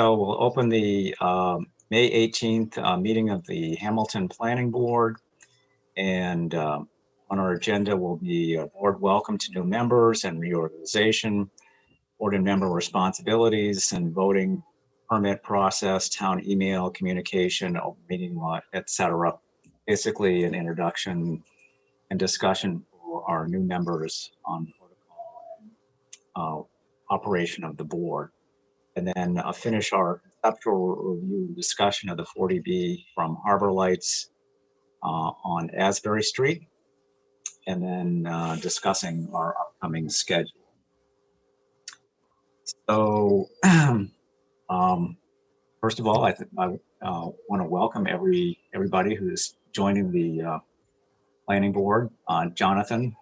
So we'll open the May 18th meeting of the Hamilton Planning Board. And on our agenda will be a board welcome to new members and reorganization, board and member responsibilities and voting permit process, town email communication, open meeting law, etc. Basically an introduction and discussion for our new members on protocol and operation of the board. And then finish our conceptual review discussion of the 40B from Harbor Lights on Asbury Street, and then discussing our upcoming schedule. So, first of all, I want to welcome everybody who's joining the planning board. Jonathan,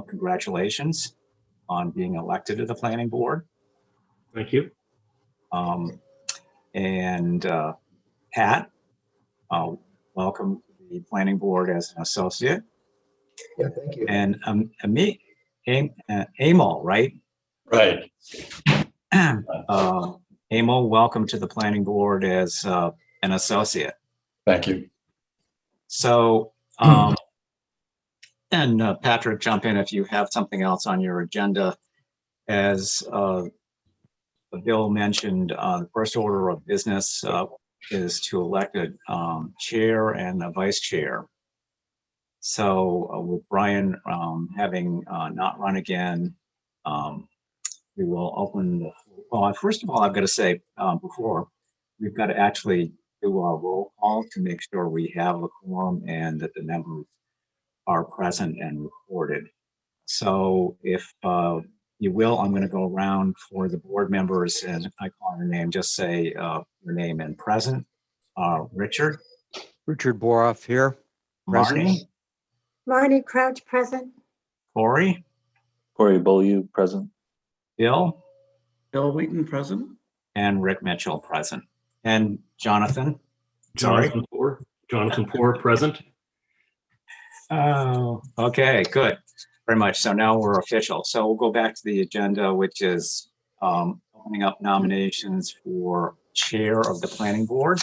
congratulations on being elected to the planning board. Thank you. And Pat, welcome to the planning board as an associate. Yeah, thank you. And Emil, right? Right. Emil, welcome to the planning board as an associate. Thank you. So, and Patrick, jump in if you have something else on your agenda. As Bill mentioned, the first order of business is to elect a chair and a vice chair. So with Brian having not run again, we will open the, well, first of all, I've got to say before, we've got to actually do our roll call to make sure we have a quorum and that the members are present and recorded. So if you will, I'm going to go around for the board members and I call your name, just say your name and present. Richard. Richard Boroff here. Marnie. Marnie Crouch, present. Corey. Corey Beaulieu, present. Bill. Bill Wheaton, present. And Rick Mitchell, present. And Jonathan. Jonathan Poor, present. Oh, okay, good. Very much. So now we're official. So we'll go back to the agenda, which is opening up nominations for chair of the planning board.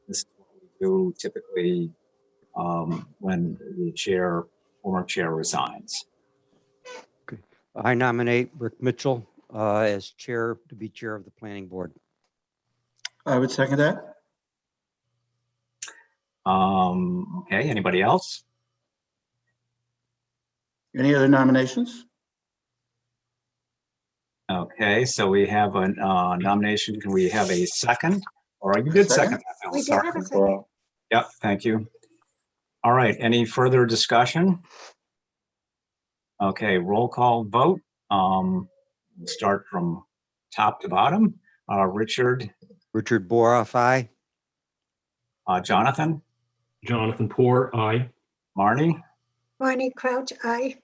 This is what we do typically when the former chair resigns. Okay. I nominate Rick Mitchell as chair to be chair of the planning board. I would second that. Okay, anybody else? Any other nominations? Okay, so we have a nomination. Can we have a second? Or you did second that, Bill. We did Sorry. have a second. Yep, thank you. All right, any further discussion? Okay, roll call vote. We'll start from top to bottom. Richard. Richard Boroff, aye. Jonathan. Jonathan Poor, aye. Marnie. Marnie Crouch, aye.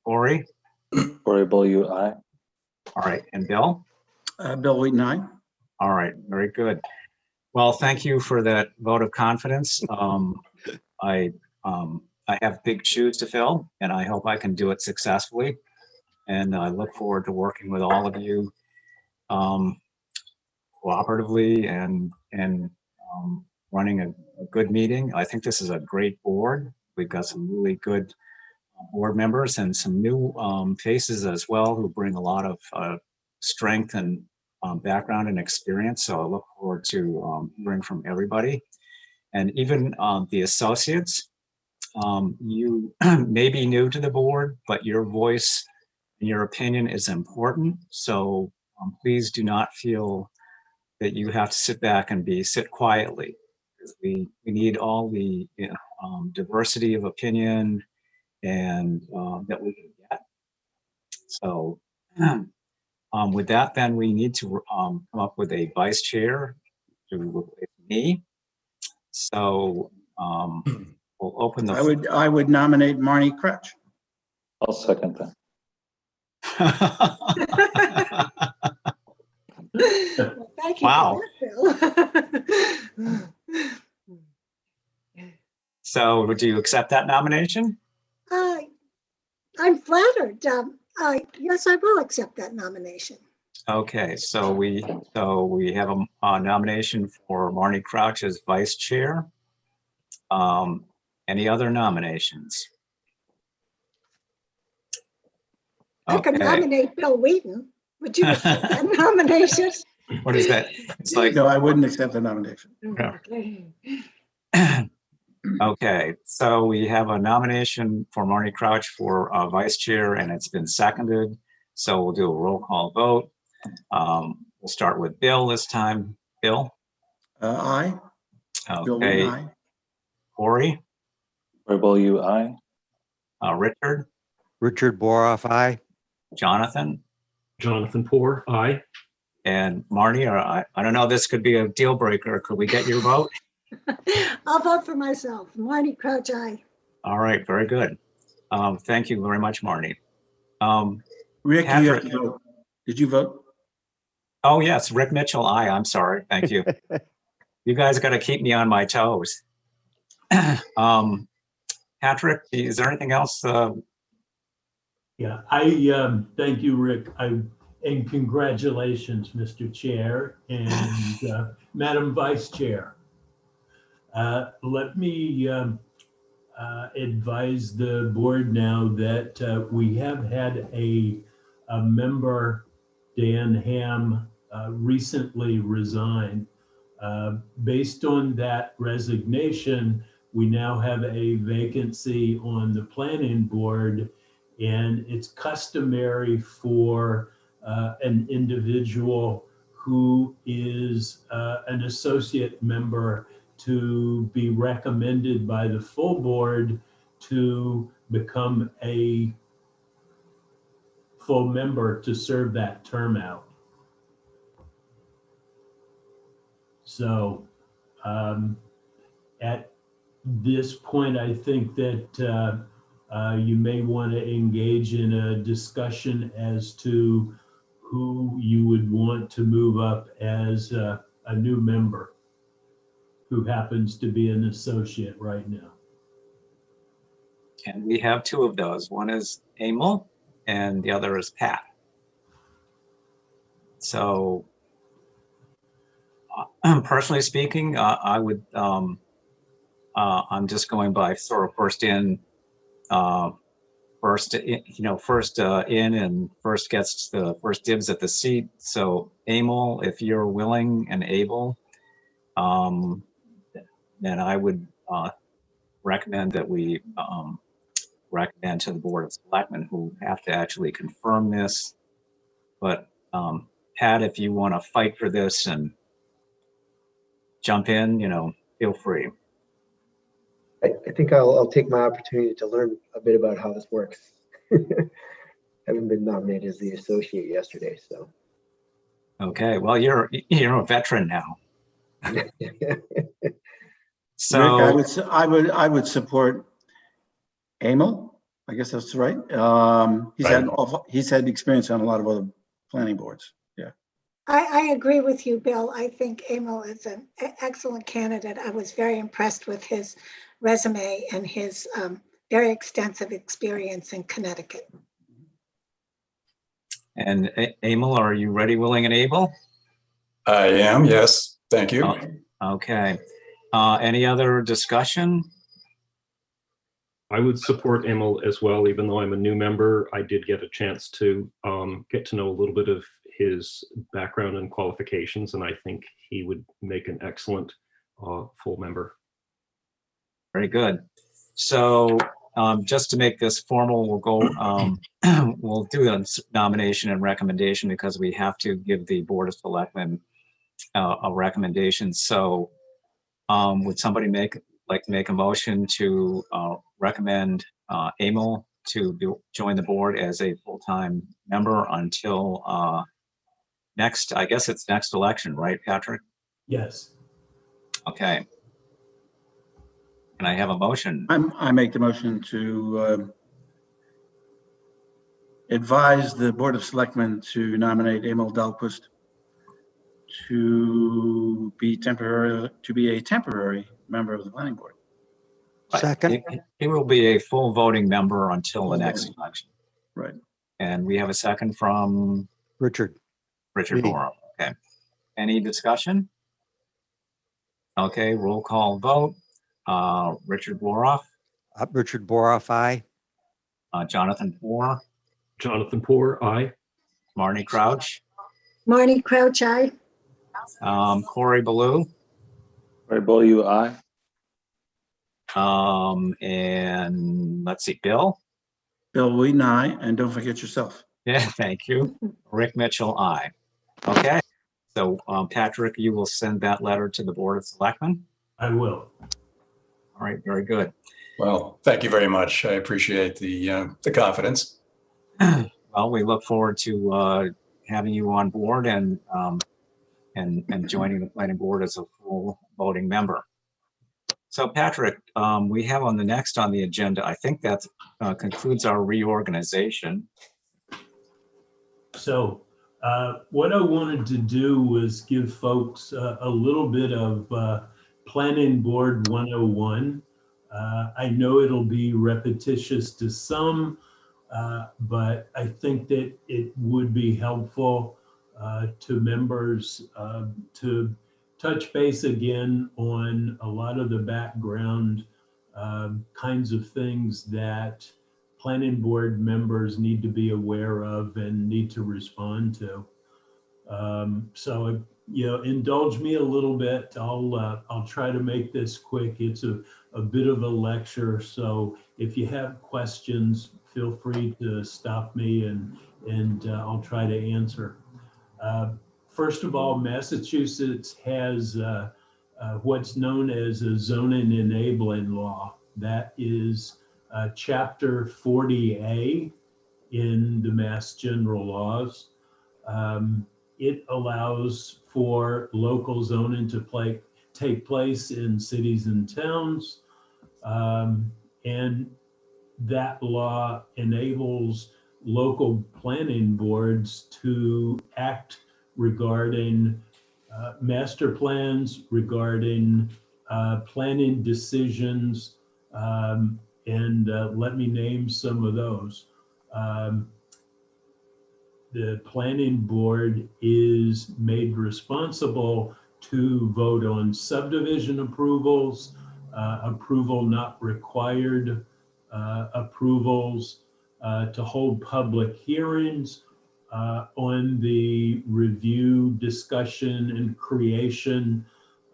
Corey. Corey Beaulieu, aye. All right, and Bill. Bill Wheaton, aye. All right, very good. Well, thank you for that vote of confidence. I have big shoes to fill, and I hope I can do it successfully. And I look forward to working with all of you cooperatively and running a good meeting. I think this is a great board. We've got some really good board members and some new faces as well who bring a lot of strength and background and experience. So I look forward to hearing from everybody. And even the associates, you may be new to the board, but your voice and your opinion is important. So please do not feel that you have to sit back and sit quietly. We need all the diversity of opinion and that we can get. So with that, then we need to come up with a vice chair to replace me. So we'll open the. I would nominate Marnie Crouch. I'll second that. Well, thank you. Wow. For that, Bill. So do you accept that nomination? I'm flattered. Yes, I will accept that nomination. Okay, so we have a nomination for Marnie Crouch as vice chair. Any other nominations? I could Okay, nominate Bill Wheaton. Would you accept that nomination? what is that? It's like, No, I wouldn't accept the nomination. Yeah. Okay. okay, so we have a nomination for Marnie Crouch for vice chair, and it's been seconded. So we'll do a roll call vote. We'll start with Bill this time. Bill? Aye. Bill Wheaton, Okay, aye. Corey? Corey Bowley, aye. Richard? Richard Boroff, aye. Jonathan? Jonathan Poor, aye. And Marnie, or I don't know, this could be a deal breaker. Could we get your vote? I'll vote for myself. Marnie Crouch, aye. All right, very good. Thank you very much, Marnie. Rick, you have Patrick. to vote. Did you vote? Oh, yes, Rick Mitchell, aye, I'm sorry, thank you. You guys got to keep me on my toes. Patrick, is there anything else? Yeah, I thank you, Rick. And congratulations, Mr. Chair and Madam Vice Chair. Let me advise the board now that we have had a member, Dan Ham, recently resign. Based on that resignation, we now have a vacancy on the planning board, and it's customary for an individual who is an associate member to be recommended by the full board to become a full member to serve that term out. So at this point, I think that you may want to engage in a discussion as to who you would want to move up as a new member who happens to be an associate right now. And we have two of those. One is Emil and the other is Pat. So personally speaking, I would, I'm just going by sort of first in, first in and first gets the first dibs at the seat. So Emil, if you're willing and able, then I would recommend that we recommend to the Board of Selectmen, who have to actually confirm this. But Pat, if you want to fight for this and jump in, feel free. I think I'll take my opportunity to learn a bit about how this works. Haven't been nominated as the associate yesterday, so. Okay, well, you're a veteran now. Rick, So I would support Emil. I guess that's right. He's had experience on a lot of other planning boards. Yeah. I agree with you, Bill. I think Emil is an excellent candidate. I was very impressed with his resume and his very extensive experience in Connecticut. and Emil, are you ready, willing, and able? I am, yes. Thank you. Okay. Any other discussion? I would support Emil as well, even though I'm a new member. I did get a chance to get to know a little bit of his background and qualifications, and I think he would make an excellent full member. Very good. So just to make this formal, we'll go, we'll do a nomination and recommendation because we have to give the Board of Selectmen a recommendation. So would somebody like to make a motion to recommend Emil to join the board as a full-time member until next, I guess it's next election, right, Patrick? Yes. Okay. Can I have a motion? I make the motion to advise the Board of Selectmen to nominate Emil Dahlquist to be a temporary member of the planning board. Second. He will be a full voting member until the Full next voting. election. Right. And we have a second from Richard. Richard Me. Boroff, okay. Any discussion? Okay, roll call vote. Richard Boroff, Richard Boroff, aye. Jonathan Poor, Jonathan Poor, aye. Marnie Crouch, Marnie Crouch, aye. Corey Baloo, Ray Bollieu, aye. and let's see, Bill. Bill Wheaton, aye, and don't forget yourself. Yeah, thank you. Rick Mitchell, aye. Okay, so Patrick, you will send that letter to the Board of Selectmen? I will. All right, very good. Well, thank you very much. I appreciate the confidence. Well, we look forward to having you on board and joining the planning board as a full voting member. So Patrick, we have on the next on the agenda, I think that concludes our reorganization. So what I wanted to do was give folks a little bit of Planning Board 101. I know it'll be repetitious to some, but I think that it would be helpful to members to touch base again on a lot of the background kinds of things that planning board members need to be aware of and need to respond to. So, you know, indulge me a little bit. I'll try to make this quick. It's a bit of a lecture. So if you have questions, feel free to stop me and I'll try to answer. First of all, Massachusetts has what's known as a zoning enabling law. That is Chapter 40A in the Mass General Laws. It allows for local zoning to take place in cities and towns. And that law enables local planning boards to act regarding master plans, regarding planning decisions, and let me name some of those. The planning board is made responsible to vote on subdivision approvals, approval not required approvals, to hold public hearings on the review, discussion, and creation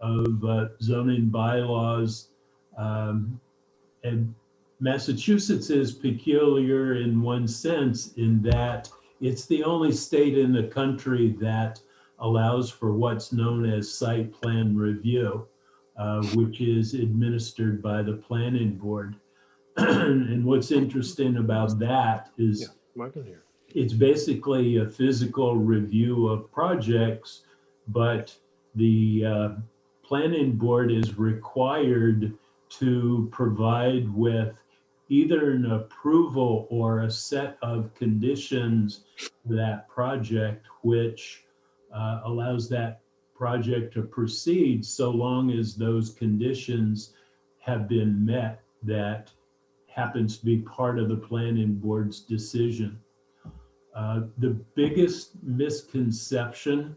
of zoning bylaws. And Massachusetts is peculiar in one sense in that it's the only state in the country that allows for what's known as site plan review, which is administered by the planning board. And what's interesting about that is it's basically a physical review of projects, but the planning board is required to provide with either an approval or a set of conditions for that project, which allows that project to proceed so long as those conditions have been met. That happens to be part of the planning board's decision. The biggest misconception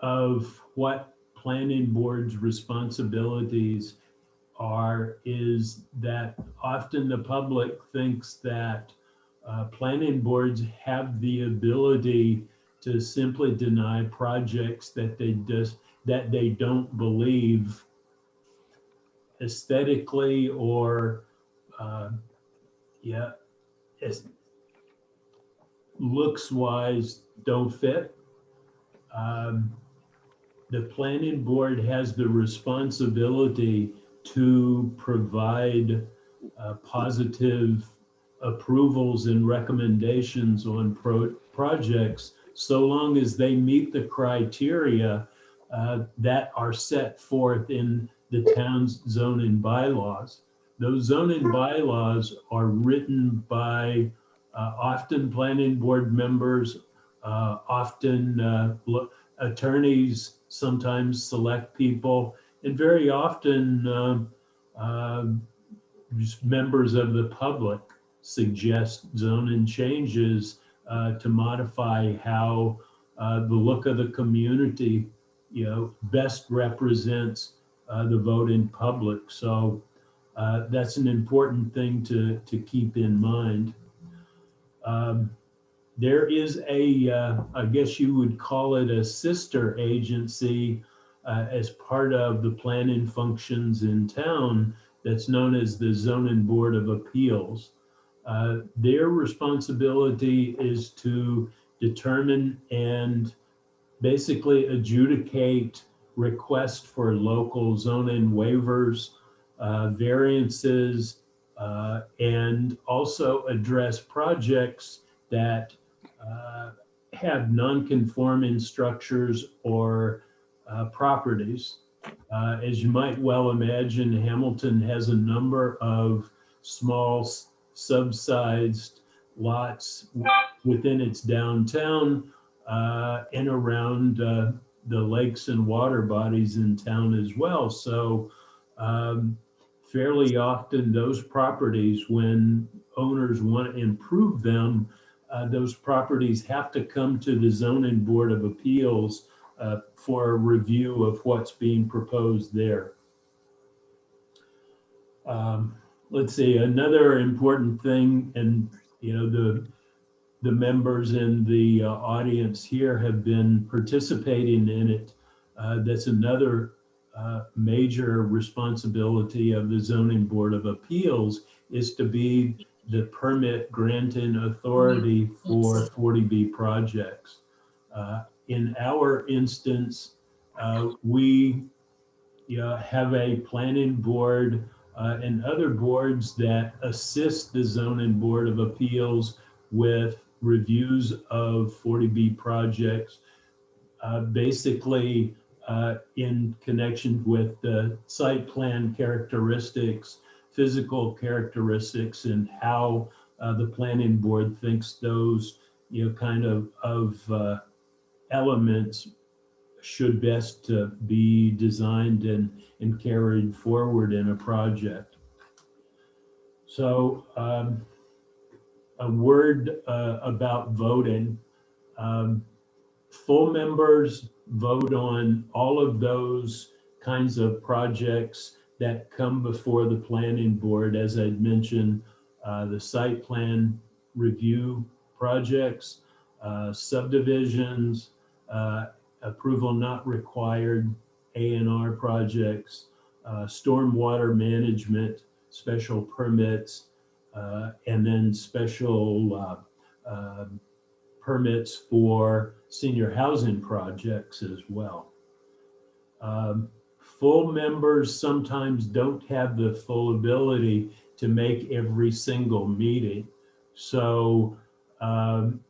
of what planning board's responsibilities are is that often the public thinks that planning boards have the ability to simply deny projects that they don't believe aesthetically or looks wise don't fit. The planning board has the responsibility to provide positive approvals and recommendations on projects so long as they meet the criteria that are set forth in the town's zoning bylaws. Those zoning bylaws are written by often planning board members, often attorneys, sometimes select people, and very often just members of the public suggest zoning changes to modify how the look of the community, best represents the vote in public. So that's an important thing to keep in mind. There is I guess you would call it a sister agency as part of the planning functions in town that's known as the Zoning Board of Appeals. Their responsibility is to determine and basically adjudicate requests for local zoning waivers, variances, and also address projects that have non-conforming structures or properties. As you might well imagine, Hamilton has a number of small subsized lots within its downtown and around the lakes and water bodies in town as well. So fairly often those properties, when owners want to improve them, those properties have to come to the Zoning Board of Appeals for a review of what's being proposed there. Let's see, another important thing, and the members in the audience here have been participating in it. That's another major responsibility of the Zoning Board of Appeals, is to be the permit granting authority for 40B projects. In our instance, we have a planning board and other boards that assist the Zoning Board of Appeals with reviews of 40B projects, basically in connection with the site plan characteristics, physical characteristics, and how the planning board thinks those kind of elements should best be designed and carried forward in a project. So a word about voting. Full members vote on all of those kinds of projects that come before the planning board. As I'd mentioned, the site plan review projects, subdivisions, approval not required A&R projects, stormwater management, special permits, and then special permits for senior housing projects as well. Full members sometimes don't have the full ability to make every single meeting. So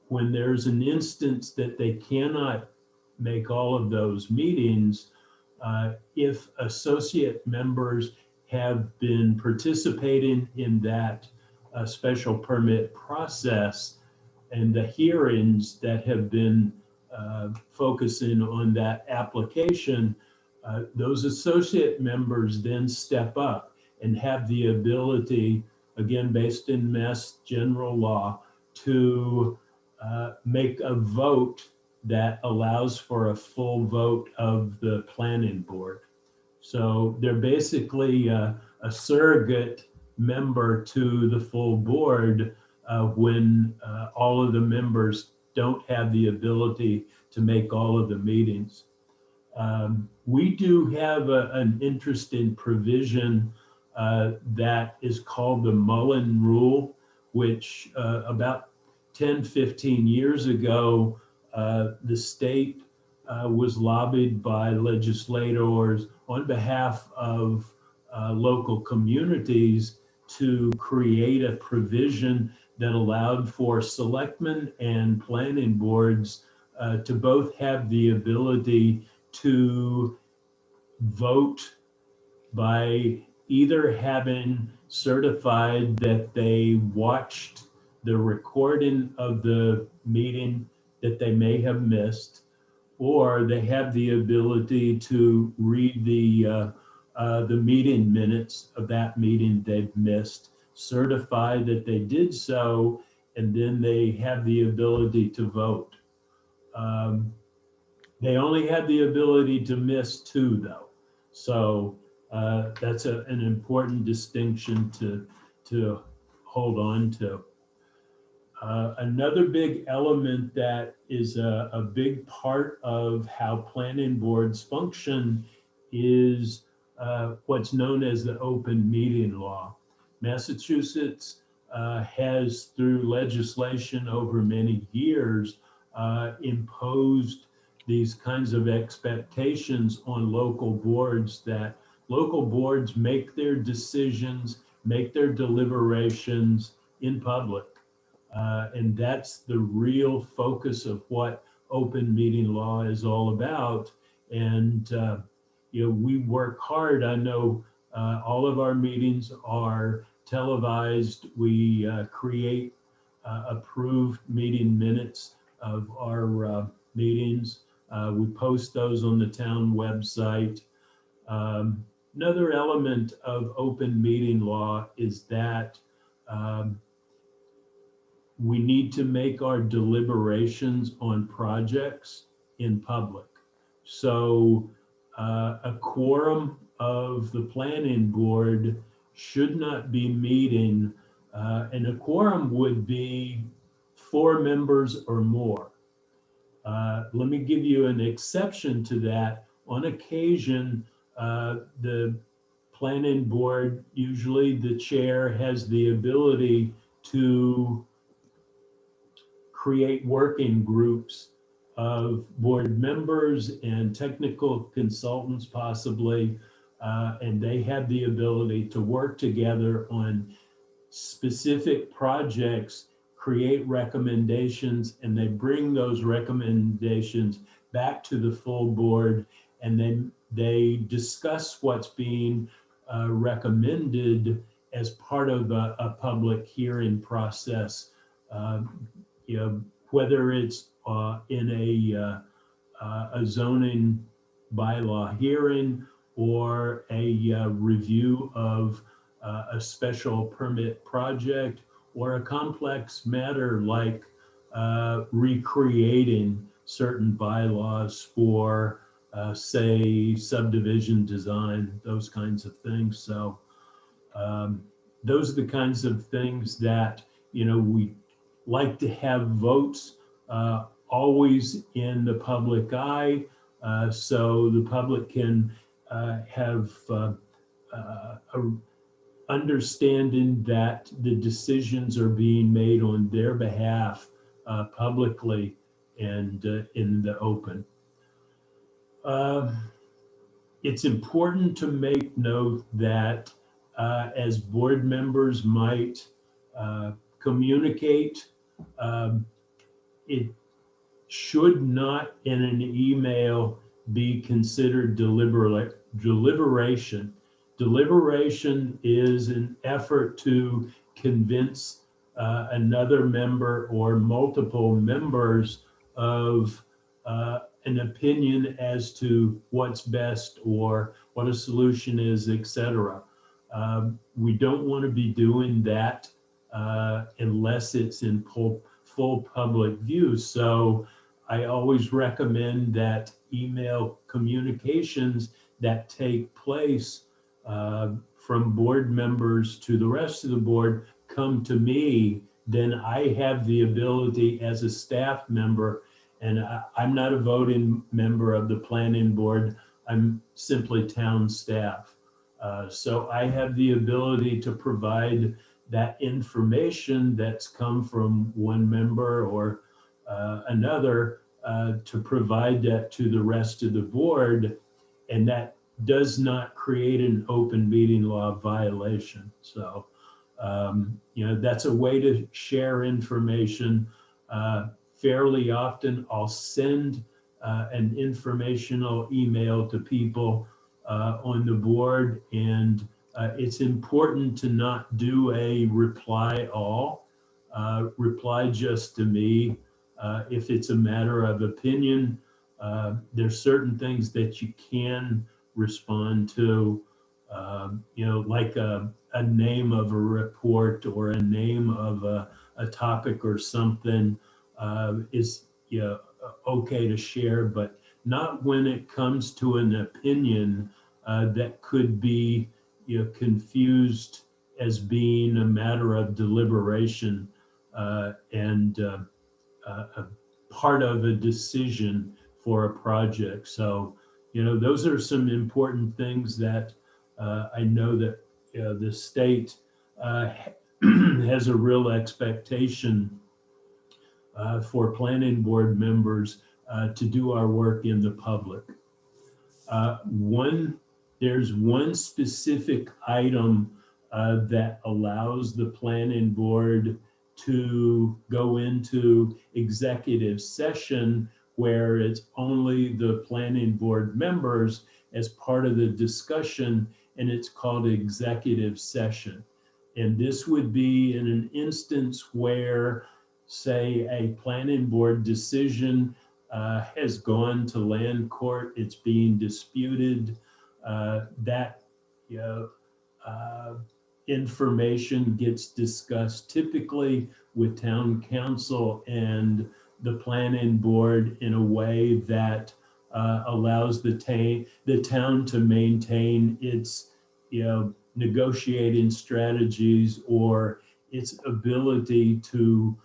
when there's an instance that they cannot make all of those meetings, if associate members have been participating in that special permit process and the hearings that have been focusing on that application, those associate members then step up and have the ability, again, based in Mass General Law, to make a vote that allows for a full vote of the planning board. So they're basically a surrogate member to the full board when all of the members don't have the ability to make all of the meetings. We do have an interesting provision that is called the Mullen Rule, which about 10, 15 years ago, the state was lobbied by legislators on behalf of local communities to create a provision that allowed for selectmen and planning boards to both have the ability to vote by either having certified that they watched the recording of the meeting that they may have missed, or they have the ability to read the meeting minutes of that meeting they've missed, certify that they did so, and then they have the ability to vote. They only had the ability to miss 2 though. So that's an important distinction to hold on to. Another big element that is a big part of how planning boards function is what's known as the open meeting law. Massachusetts has, through legislation over many years, imposed these kinds of expectations on local boards, that local boards make their decisions, make their deliberations in public. And that's the real focus of what open meeting law is all about. And we work hard. I know all of our meetings are televised. We create approved meeting minutes of our meetings. We post those on the town website. Another element of open meeting law is that we need to make our deliberations on projects in public. So a quorum of the planning board should not be meeting, and a quorum would be 4 members or more. Let me give you an exception to that. On occasion, the planning board, usually the chair, has the ability to create working groups of board members and technical consultants possibly, and they have the ability to work together on specific projects, create recommendations, and they bring those recommendations back to the full board, and then they discuss what's being recommended as part of a public hearing process. Whether it's in a zoning bylaw hearing or a review of a special permit project, or a complex matter like recreating certain bylaws for, say, subdivision design, those kinds of things. So those are the kinds of things that, we like to have votes always in the public eye, so the public can have a understanding that the decisions are being made on their behalf publicly and in the open. It's important to make note that as board members might communicate, it should not in an email be considered deliberation. Deliberation is an effort to convince another member or multiple members of an opinion as to what's best or what a solution is, etc. We don't want to be doing that unless it's in full public view. So I always recommend that email communications that take place from board members to the rest of the board come to me. Then I have the ability as a staff member, and I'm not a voting member of the planning board, I'm simply town staff. So I have the ability to provide that information that's come from one member or another to provide that to the rest of the board, and that does not create an open meeting law violation. So, that's a way to share information. Fairly often I'll send an informational email to people on the board, and it's important to not do a reply all, reply just to me. If it's a matter of opinion, there's certain things that you can respond to, like a name of a report or a name of a topic or something is, you know, okay to share, but not when it comes to an opinion that could be, you know, confused as being a matter of deliberation and a part of a decision for a project. So, you know, those are some important things that I know that the state has a real expectation for planning board members to do our work in the public. There's one specific item that allows the planning board to go into executive session where it's only the planning board members as part of the discussion, and it's called executive session. And this would be in an instance where, say, a planning board decision has gone to land court, it's being disputed, that, you know, information gets discussed typically with town council and the planning board in a way that allows the town to maintain its, you know, negotiating strategies or its ability to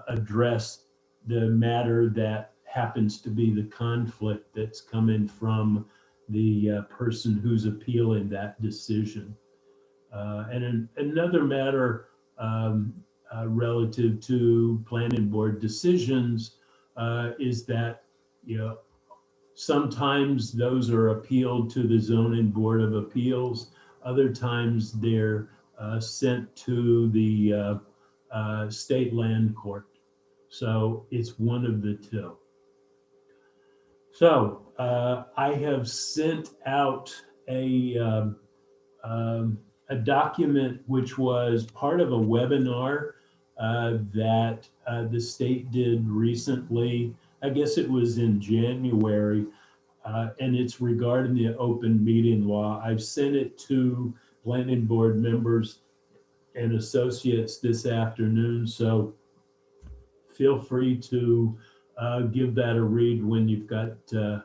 address the matter that happens to be the conflict that's coming from the person who's appealing that decision. And another matter relative to planning board decisions is that, you know, sometimes those are appealed to the zoning board of appeals. Other times they're sent to the state land court. So it's one of the two. So I have sent out a document which was part of a webinar that the state did recently. I guess it was in January, and it's regarding the open meeting law. I've sent it to planning board members and associates this afternoon, so feel free to give that a read when you've got a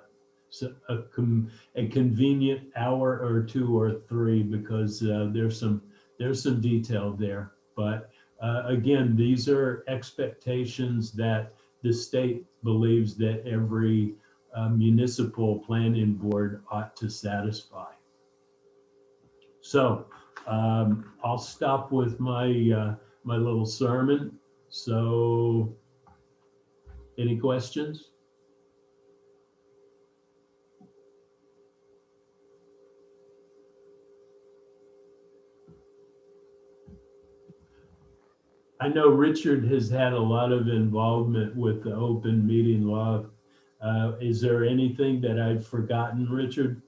convenient hour or two or three, because there's some detail there. But again, these are expectations that the state believes that every municipal planning board ought to satisfy. So I'll stop with my my little sermon. So any questions? I know Richard has had a lot of involvement with the open meeting law. Is there anything that I've forgotten, Richard?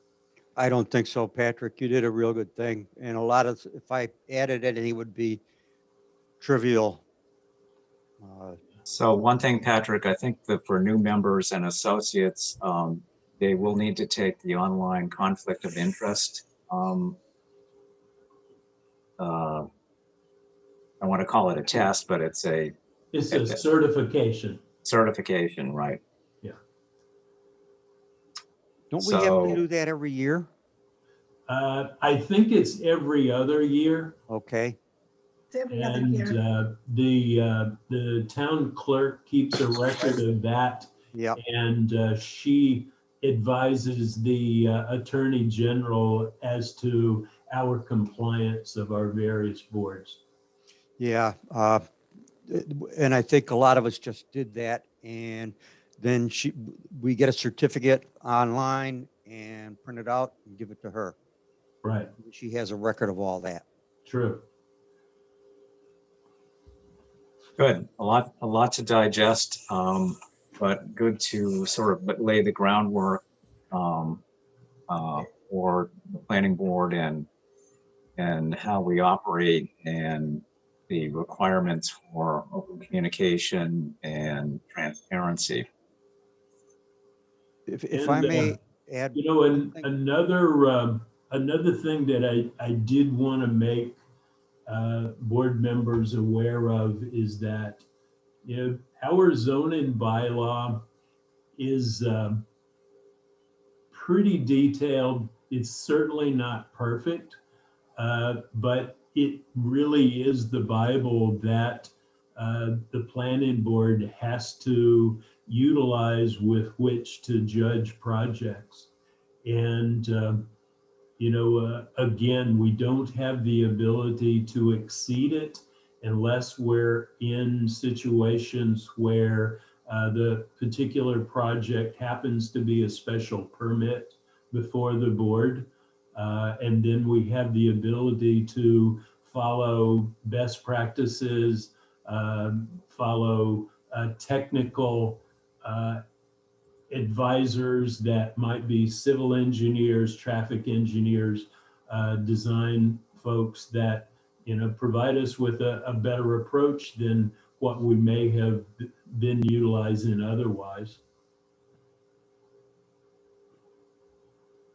I don't think so, Patrick. You did a real good thing. And a lot of, if I added any, would be trivial. So one thing, Patrick, I think that for new members and associates, they will need to take the online conflict of interest. I want to call it a test, but it's a certification. Certification, right? Yeah. Don't we have to So- do that every year? I think it's every other year. Okay. It's every other And year. the town clerk keeps a record of that, Yep. and she advises the attorney general as to our compliance of our various boards. Yeah. And I think a lot of us just did that. And then we get a certificate online and print it out and give it to her. Right. She has a record of all that. True. Good. A lot to digest, but good to sort of lay the groundwork for the planning board and how we operate and the requirements for open communication and transparency. If I may add, You know, and another thing that I did want to make board members aware of is that, our zoning bylaw is pretty detailed. It's certainly not perfect, but it really is the Bible that the planning board has to utilize with which to judge projects. And, again, we don't have the ability to exceed it unless we're in situations where the particular project happens to be a special permit before the board. And then we have the ability to follow best practices, follow technical advisors that might be civil engineers, traffic engineers, design folks that provide us with a better approach than what we may have been utilizing otherwise.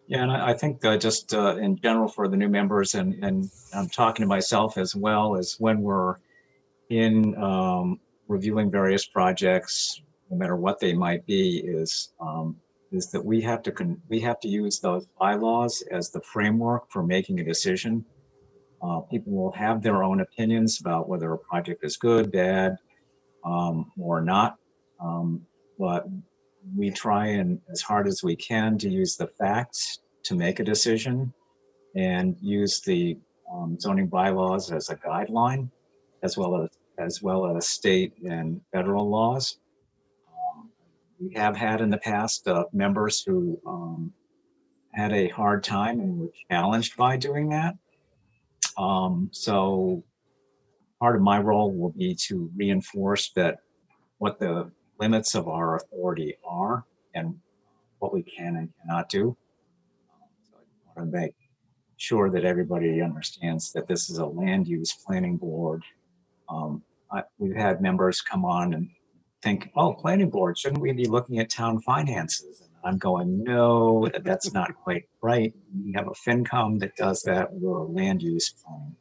Yeah, and I think just in general for the new members, and I'm talking to myself as well, as when we're in reviewing various projects, no matter what they might be, is that we have to use those bylaws as the framework for making a decision. People will have their own opinions about whether a project is good, bad, or not, but we try and as hard as we can to use the facts to make a decision, and use the zoning bylaws as a guideline, as well as state and federal laws. We have had in the past members who had a hard time and were challenged by doing that. So part of my role will be to reinforce that what the limits of our authority are and what we can and cannot do. So I want to make sure that everybody understands that this is a land use planning board. We've had members come on and think, oh, planning board, shouldn't we be looking at town finances? And I'm going, no, that's not quite right. We have a FinCom that does that. We're a land use planning.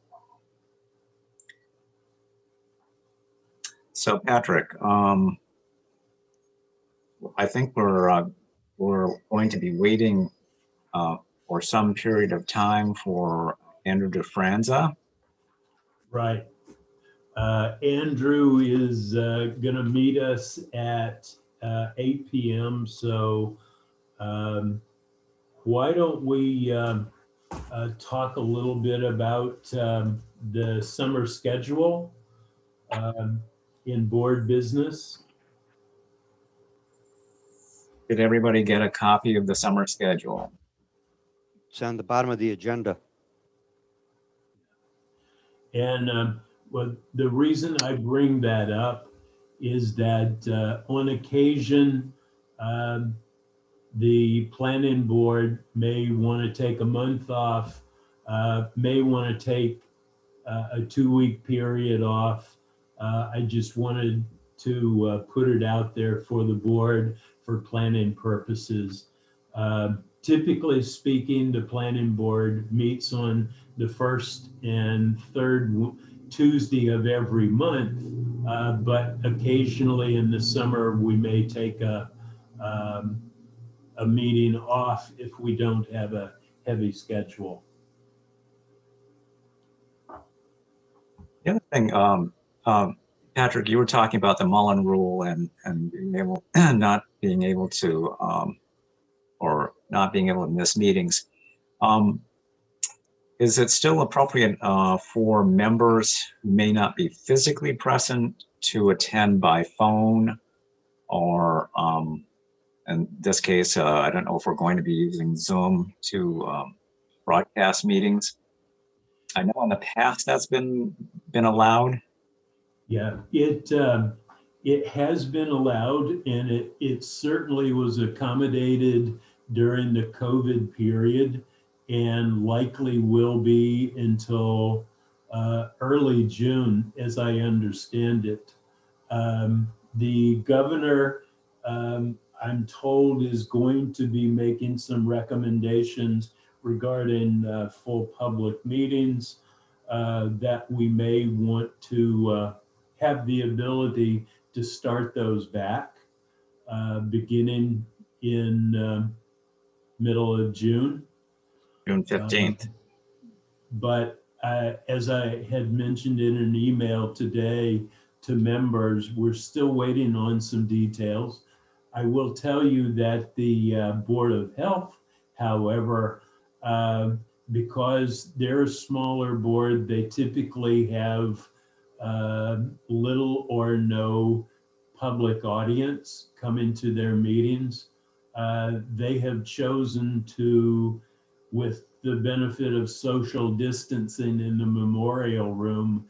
So Patrick, I think we're going to be waiting for some period of time for Andrew DeFranza. Right. Andrew is going to meet us at 8 p.m. So why don't we talk a little bit about the summer schedule in board business? Did everybody get a copy of the summer schedule? It's on the bottom of the agenda. And well, the reason I bring that up is that on occasion, the planning board may want to take a month off, may want to take a 2-week period off. I just wanted to put it out there for the board for planning purposes. Typically speaking, the planning board meets on the first and third Tuesday of every month, but occasionally in the summer we may take a meeting off if we don't have a heavy schedule. The other thing, Patrick, you were talking about the Mullen Rule and being able, not being able to, or not being able to miss meetings. Is it still appropriate for members who may not be physically present to attend by phone, or in this case, I don't know if we're going to be using Zoom to broadcast meetings? I know in the past that's been allowed. Yeah, it has been allowed, and it certainly was accommodated during the COVID period, and likely will be until early June, as I understand it. The governor, I'm told, is going to be making some recommendations regarding full public meetings. that we may want to have the ability to start those back beginning in middle of June. June 15th. But as I had mentioned in an email today to members, we're still waiting on some details. I will tell you that the Board of Health, however, because they're a smaller board, they typically have little or no public audience come into their meetings. They have chosen to, with the benefit of social distancing in the memorial room,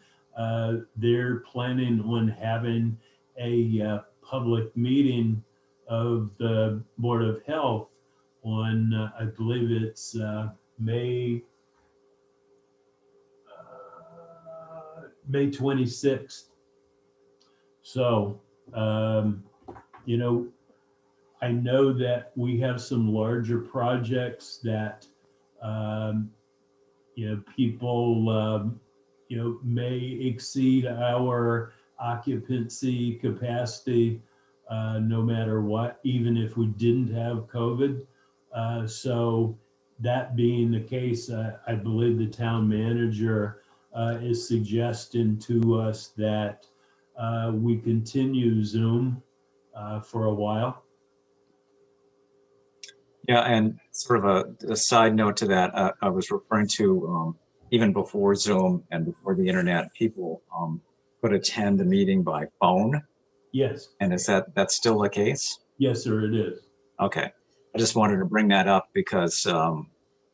they're planning on having a public meeting of the Board of Health on, I believe it's May 26th. So, you know, I know that we have some larger projects that, you know, people, you know, may exceed our occupancy capacity no matter what, even if we didn't have COVID. So that being the case, I believe the town manager is suggesting to us that we continue Zoom for a while. Yeah, and sort of a side note to that, I was referring to even before Zoom and before the internet, people could attend the meeting by phone. Yes. And is that's still the case? Yes, sir, it is. Okay. I just wanted to bring that up because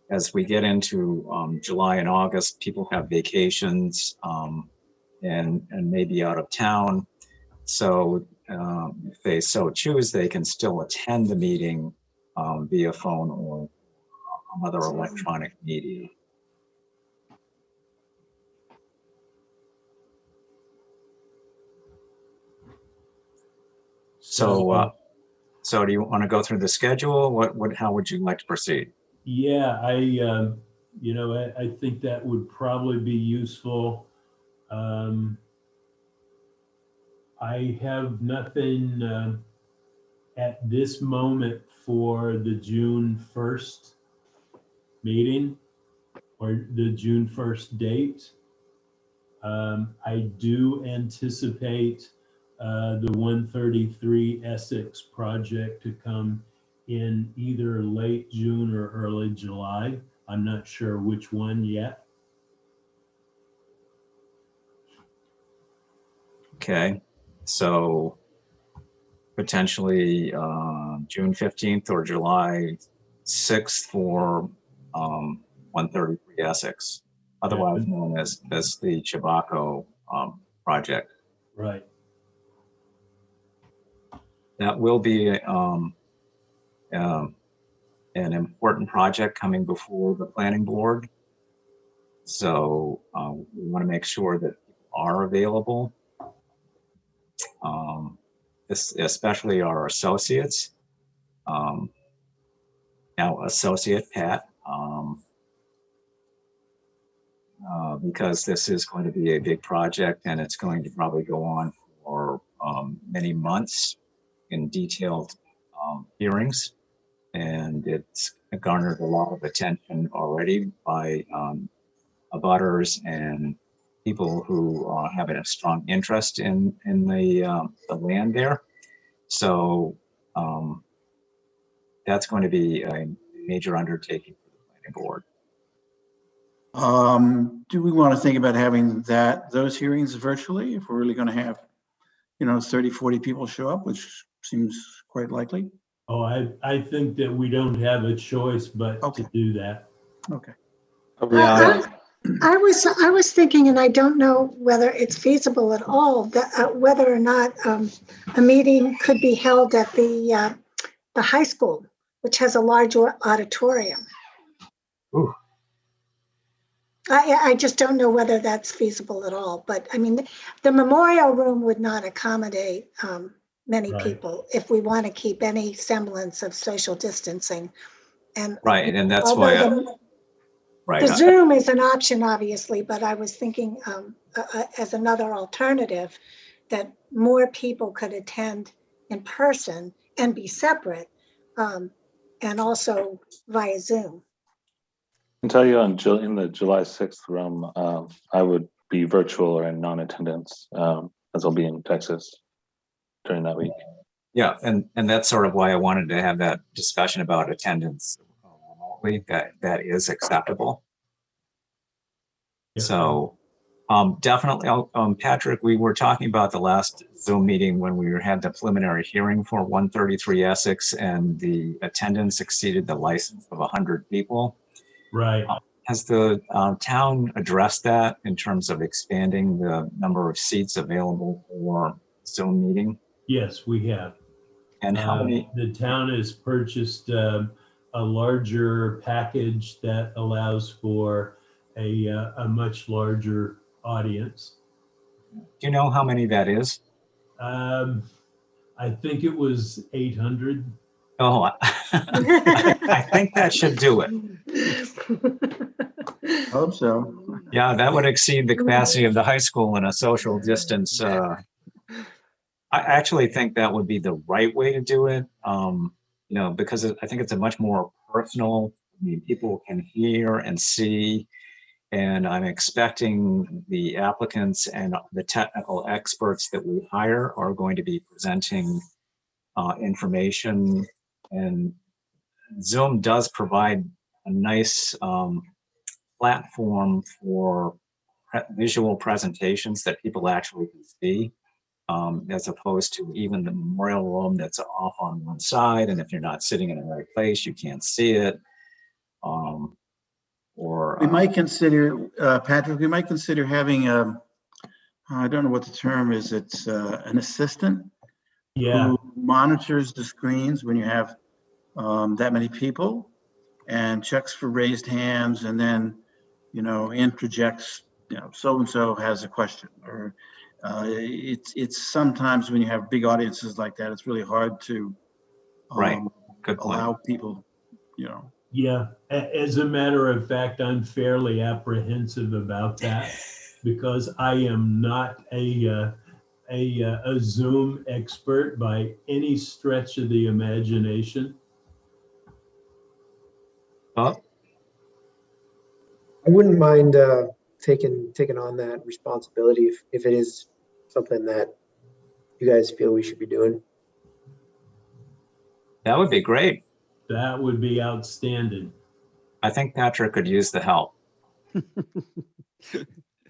as we get into July and August, people have vacations and may be out of town. So if they so choose, they can still attend the meeting via phone or other electronic media. So do you want to go through the schedule? How would you like to proceed? Yeah, you know, I think that would probably be useful. I have nothing at this moment for the June 1st meeting or the June 1st date. I do anticipate the 133 Essex project to come in either late June or early July. I'm not sure which one yet. Okay, so potentially June 15th or July 6th for 133 Essex, otherwise known as the Chabaco project. Right. That will be an important project coming before the planning board. So we want to make sure that people are available, especially our associates. Now, Associate Pat, because this is going to be a big project and it's going to probably go on for many months in detailed hearings. And it's garnered a lot of attention already by abutters and people who have a strong interest in the land there. So that's going to be a major undertaking for the planning board. Do we want to think about having those hearings virtually if we're really going to have, you know, 30, 40 people show up, which seems quite likely? Oh, I think that we don't have a choice but to do that. Okay. I was thinking, and I don't know whether it's feasible at all, that whether or not a meeting could be held at the high school, which has a large auditorium. Ooh. I just don't know whether that's feasible at all. But I mean, the memorial room would not accommodate many people if we want to keep any semblance of social distancing. And right, and that's why right. The Zoom is an option, obviously, but I was thinking as another alternative that more people could attend in person and be separate, and also via Zoom. I can tell you in the July 6th room, I would be virtual or in non-attendance, as I'll be in Texas during that week. Yeah, and that's sort of why I wanted to have that discussion about attendance remotely, that is acceptable. Yeah. So definitely, Patrick, we were talking about the last Zoom meeting when we had the preliminary hearing for 133 Essex, and the attendance exceeded the license of 100 people. Right. Has the town addressed that in terms of expanding the number of seats available for Zoom meeting? Yes, we have. And how many? The town has purchased a larger package that allows for a much larger audience. Do you know how many that is? I think it was 800. Oh, I think that should do it. Hope so. Yeah, that would exceed the capacity of the high school in a social distance. I actually think that would be the right way to do it. Because I think it's a much more personal. I mean, people can hear and see, and I'm expecting the applicants and the technical experts that we hire are going to be presenting information, and Zoom does provide a nice platform for visual presentations that people actually can see, as opposed to even the memorial room that's off on one side, and if you're not sitting in the right place, you can't see it. We might consider, Patrick, we might consider having, I don't know what the term is, it's an assistant Yeah. who monitors the screens when you have that many people and checks for raised hands, and then, interjects, so-and-so has a question, or it's sometimes when you have big audiences like that, it's really hard to Right. Good point. allow people, Yeah. As a matter of fact, I'm fairly apprehensive about that because I am not a Zoom expert by any stretch of the imagination. Well, I wouldn't mind taking on that responsibility if it is something that you guys feel we should be doing. that would be great. That would be outstanding. I think Patrick could use the help.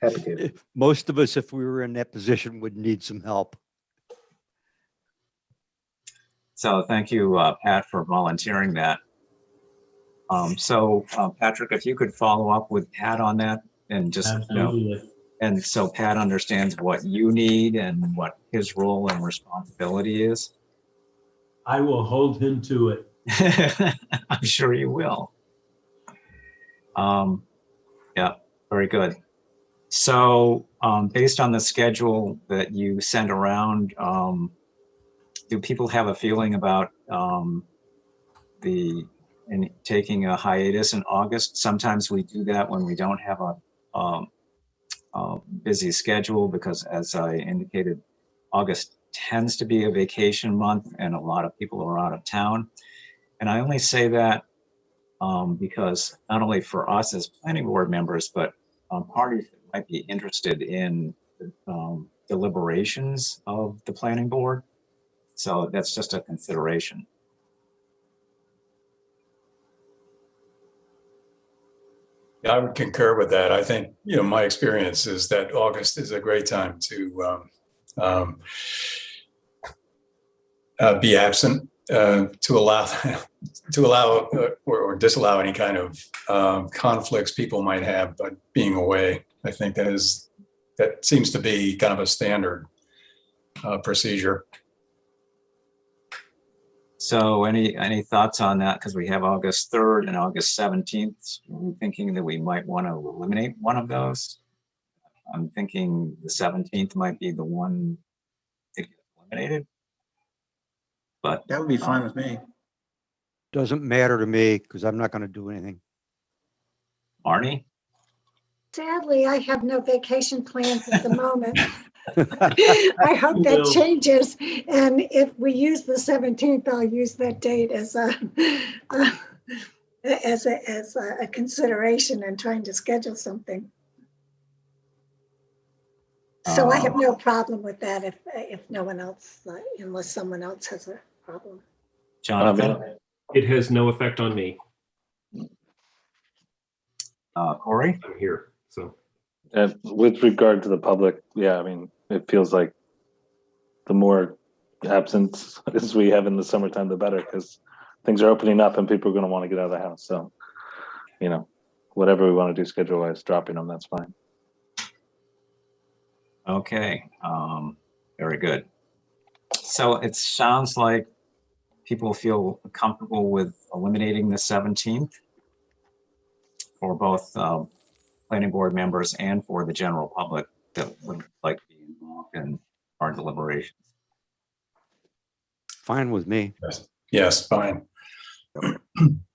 Happy to. Most of us, if we were in that position, would need some help. So thank you, Pat, for volunteering that. Patrick, if you could follow up with Pat on that, and just, Absolutely. and so Pat understands what you need and what his role and responsibility is. I will hold him to it. I'm sure you will. Yeah, very good. So based on the schedule that you sent around, do people have a feeling about taking a hiatus in August? Sometimes we do that when we don't have a busy schedule, because as I indicated, August tends to be a vacation month and a lot of people are out of town. And I only say that because not only for us as planning board members, but parties that might be interested in deliberations of the planning board. So that's just a consideration. Yeah, I would concur with that. I think, my experience is that August is a great time to be absent, to allow or disallow any kind of conflicts people might have, but being away. I think that seems to be kind of a standard procedure. So any thoughts on that? Because we have August 3rd and August 17th. Are we thinking that we might want to eliminate one of those? I'm thinking the 17th might be the one to get eliminated. But that would be fine with me. Doesn't matter to me because I'm not going to do anything. Arnie? Sadly, I have no vacation plans at the moment. I hope that Will. changes. And if we use the 17th, I'll use that date as a consideration in trying to schedule something. So I have no problem with that if no one else, unless someone else has a problem. Jonathan? It has no effect on me. Corey? I'm here, so. With regard to the public, yeah, I mean, it feels like the more absence as we have in the summertime, the better, because things are opening up and people are going to want to get out of the house. So, you know, whatever we want to do schedule wise, dropping them, that's fine. Okay, very good. So it sounds like people feel comfortable with eliminating the 17th for both planning board members and for the general public that would like to be involved in our deliberations. Fine with me. Yes, fine.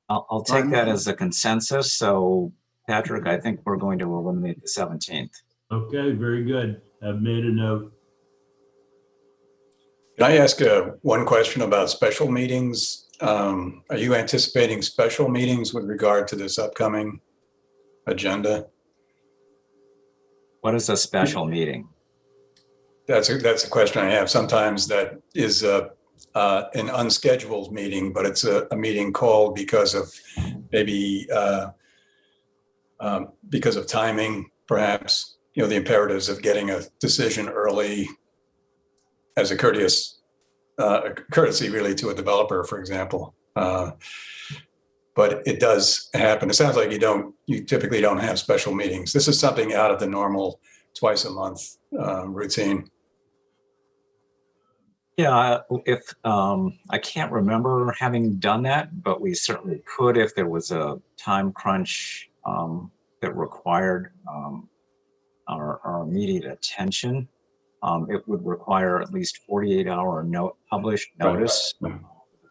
I'll take that as a consensus. So Patrick, I think we're going to eliminate the 17th. Okay, very good. I've made a note. Can I ask one question about special meetings? Are you anticipating special meetings with regard to this upcoming agenda? What is a special meeting? That's a question I have. Sometimes that is an unscheduled meeting, but it's a meeting called because of maybe because of timing, perhaps, you know, the imperatives of getting a decision early as a courtesy really to a developer, for example. But it does happen. It sounds like you typically don't have special meetings. This is something out of the normal twice a month routine. Yeah, if I can't remember having done that, but we certainly could if there was a time crunch that required our immediate attention. It would require at least 48-hour published notice to the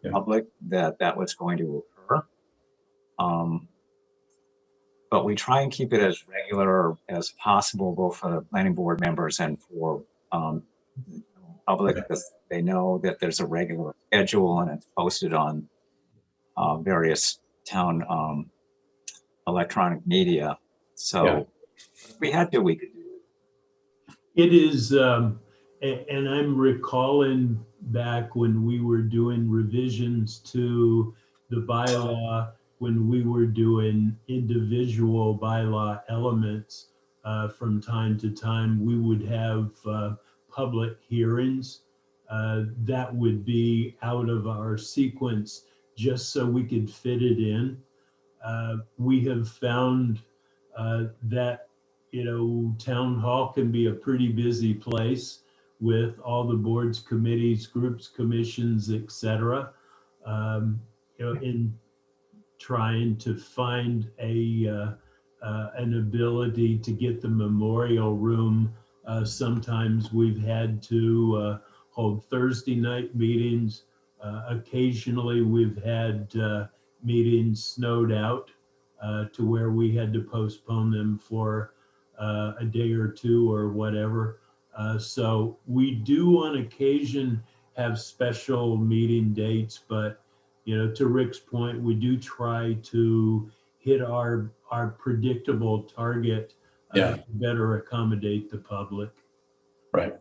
Yeah. public that was going to occur. But we try and keep it as regular as possible, both for the planning board members and for the public, because they know that there's a regular schedule and it's posted on various town electronic media. So Yeah. if we had to, we could do it. It is, and I'm recalling back when we were doing revisions to the bylaw, when we were doing individual bylaw elements, from time to time, we would have public hearings that would be out of our sequence just so we could fit it in. We have found that, you know, town hall can be a pretty busy place with all the boards, committees, groups, commissions, etc. You know, in trying to find an ability to get the memorial room. Sometimes we've had to hold Thursday night meetings. Occasionally we've had meetings snowed out to where we had to postpone them for a day or two or whatever. So we do on occasion have special meeting dates, but you know, to Rick's point, we do try to hit our predictable target Yeah. to better accommodate the public. Right.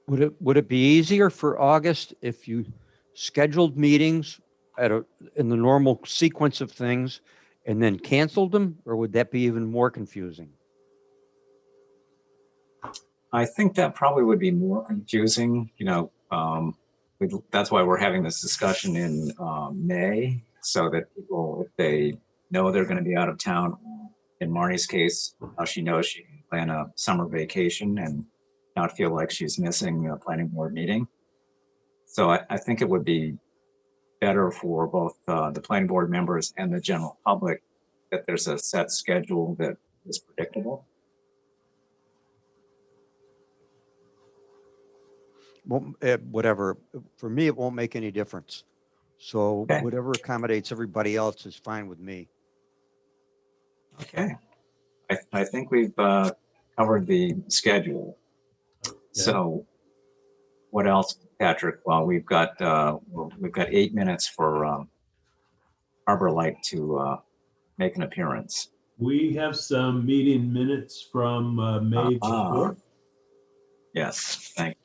Would it be easier for August if you scheduled meetings in the normal sequence of things and then canceled them, or would that be even more confusing? I think that probably would be more confusing, you know, that's why we're having this discussion in May, so that people, if they know they're going to be out of town, in Marnie's case, she knows she can plan a summer vacation and not feel like she's missing a planning board meeting. So I think it would be better for both the planning board members and the general public that there's a set schedule that is predictable. Well, whatever. For me, it won't make any difference. So Okay. whatever accommodates everybody else is fine with me. Okay. I think we've covered the schedule. So what else, Patrick? Well, we've got 8 minutes for Harbor Light to make an appearance. We have some meeting minutes from May Ah. 4th. Yes, thank you.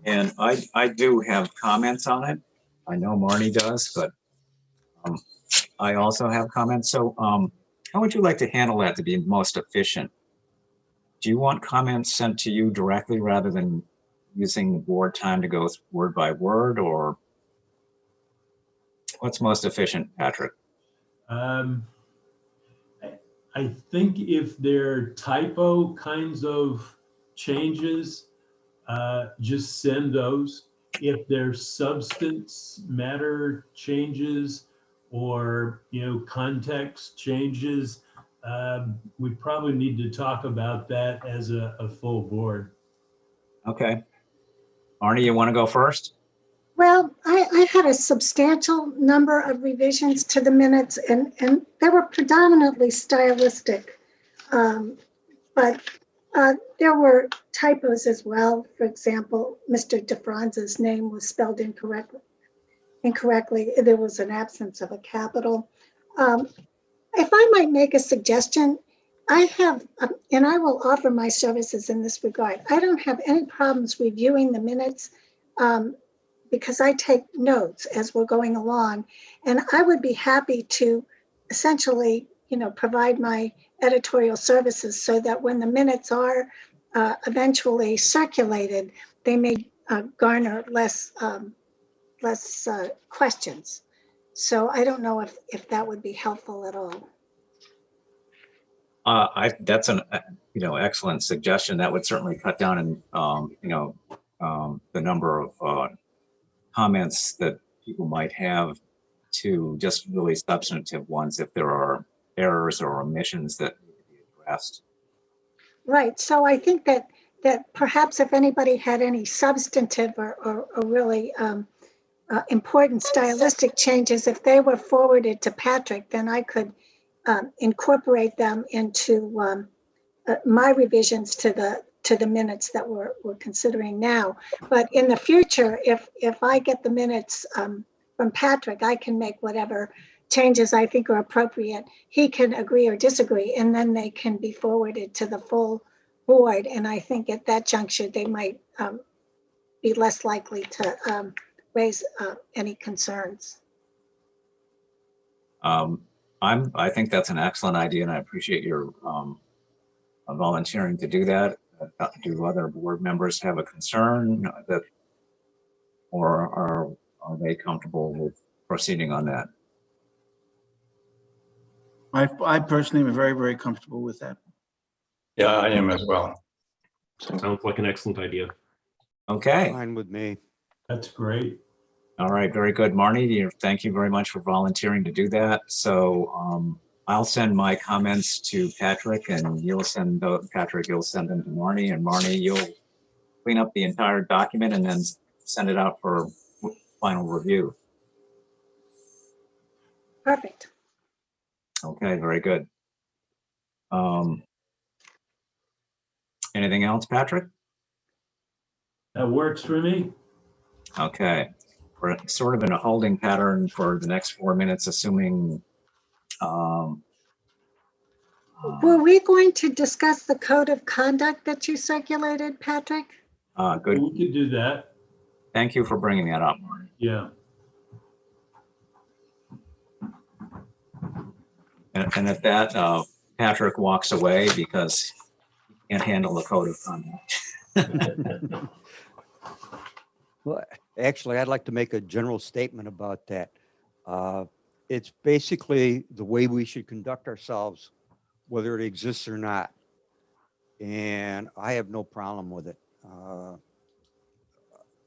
And I do have comments on it. I know Marnie does, but I also have comments. So how would you like to handle that to be most efficient? Do you want comments sent to you directly rather than using the board time to go word by word, or what's most efficient, Patrick? I think if they're typo kinds of changes, just send those. If there's substance matter changes or, context changes, we probably need to talk about that as a full board. Okay. Marnie, you want to go first? Well, I had a substantial number of revisions to the minutes, and they were predominantly stylistic. But there were typos as well. For example, Mr. DeFrance's name was spelled incorrectly. There was an absence of a capital. If I might make a suggestion, I have, and I will offer my services in this regard. I don't have any problems reviewing the minutes because I take notes as we're going along, and I would be happy to essentially, provide my editorial services so that when the minutes are eventually circulated, they may garner less questions. So I don't know if that would be helpful at all. That's an excellent suggestion. That would certainly cut down in the number of comments that people might have to just really substantive ones if there are errors or omissions that need to be addressed. Right. So I think that perhaps if anybody had any substantive or really important stylistic changes, if they were forwarded to Patrick, then I could incorporate them into my revisions to the minutes that we're considering now. But in the future, if I get the minutes from Patrick, I can make whatever changes I think are appropriate. He can agree or disagree, and then they can be forwarded to the full board. And I think at that juncture, they might be less likely to raise any concerns. I think that's an excellent idea, and I appreciate your volunteering to do that. Do other board members have a concern that, or are they comfortable with proceeding on that? I personally am very, very comfortable with that. Yeah, I am as well. Sounds like an excellent idea. Okay. Fine with me. That's great. All right. Very good, Marnie. Thank you very much for volunteering to do that. So I'll send my comments to Patrick, and you'll send Patrick. You'll send them to Marnie, and Marnie, you'll clean up the entire document and then send it out for final review. Perfect. Okay. Very good. Anything else, Patrick? That works for me. Okay. We're sort of in a holding pattern for the next 4 minutes, assuming. Were we going to discuss the code of conduct that you circulated, Patrick? Good. We could do that. Thank you for bringing that up, Marty. Yeah. And at that, Patrick walks away because he can't handle the code of conduct. Well, actually, I'd like to make a general statement about that. It's basically the way we should conduct ourselves, whether it exists or not. And I have no problem with it.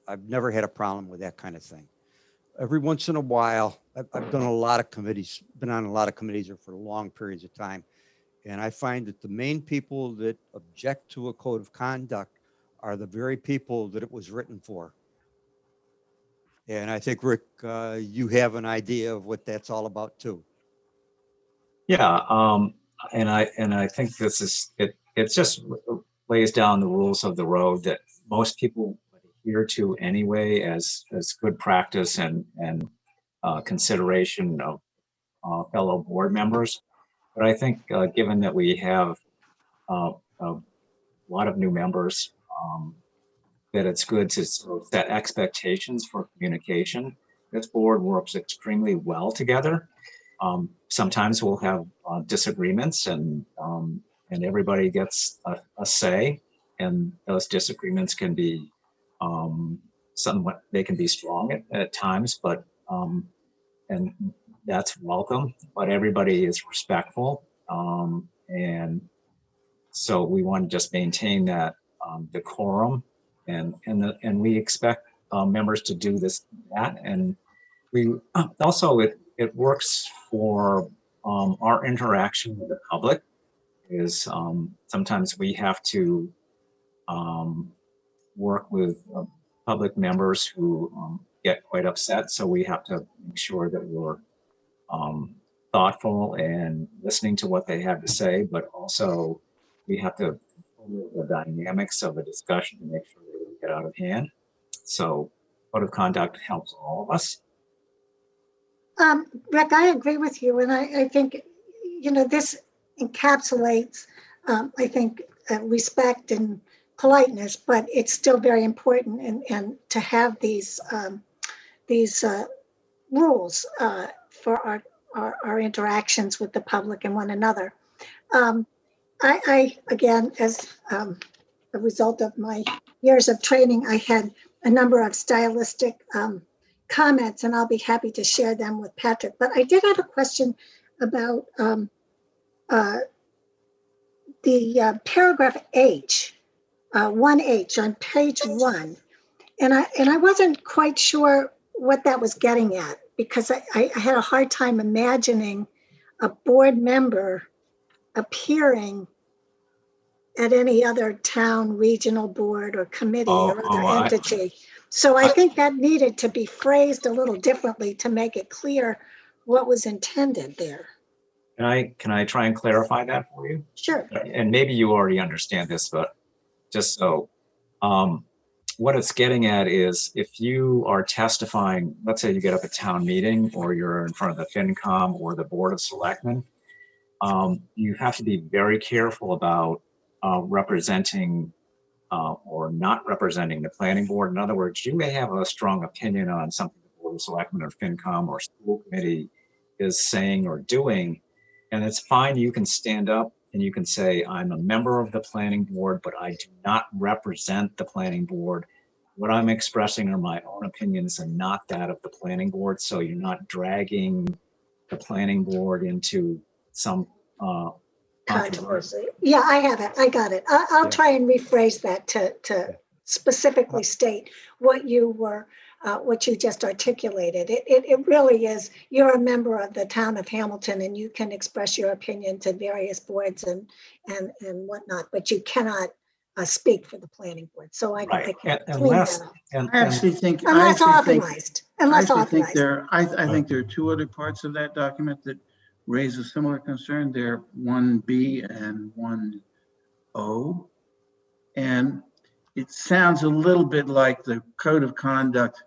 I've never had a problem with that kind of thing. Every once in a while, I've done a lot of committees, been on a lot of committees for long periods of time. And I find that the main people that object to a code of conduct are the very people that it was written for. And I think, Rick, you have an idea of what that's all about too. Yeah, and I think this is it just lays down the rules of the road that most people adhere to anyway as good practice and consideration of fellow board members. But I think given that we have a lot of new members, that it's good to sort of set expectations for communication. This board works extremely well together. Sometimes we'll have disagreements, and everybody gets a say, and those disagreements can be somewhat, they can be strong at times, but and that's welcome. But everybody is respectful, and so we want to just maintain that decorum, and we expect members to do that, and we also it works for our interaction with the public. Is sometimes we have to work with public members who get quite upset, so we have to make sure that we're thoughtful and listening to what they have to say, but also we have to follow the dynamics of a discussion to make sure they don't get out of hand. So code of conduct helps all of us. Rick, I agree with you, and I think, you know, this encapsulates, I think, respect and politeness, but it's still very important, and to have these rules for our interactions with the public and one another. I again, as a result of my years of training, I had a number of stylistic comments, and I'll be happy to share them with Patrick. But I did have a question about the paragraph H, 1H on page 1. And I wasn't quite sure what that was getting at, because I had a hard time imagining a board member appearing at any other town, regional board or committee or other entity. So I think that needed to be phrased a little differently to make it clear what was intended there. Can I try and clarify that for you? Sure. And maybe you already understand this, but just so, what it's getting at is if you are testifying, let's say you get up at town meeting or you're in front of the FinCom or the Board of Selectmen, you have to be very careful about representing or not representing the planning board. In other words, you may have a strong opinion on something the Board of Selectmen or FinCom or school committee is saying or doing, and it's fine. You can stand up and you can say, I'm a member of the planning board, but I do not represent the planning board. What I'm expressing are my own opinions and not that of the planning board. So you're not dragging the planning board into some controversy. Yeah, I have it. I got it. I'll try and rephrase that to specifically state what you were, what you just articulated. It really is, you're a member of the town of Hamilton and you can express your opinion to various boards and whatnot, but you cannot speak for the planning board. So I can clean that up. I actually think, Unless authorized. I think there are two other parts of that document that raise a similar concern. They're 1B and 1O. And it sounds a little bit like the code of conduct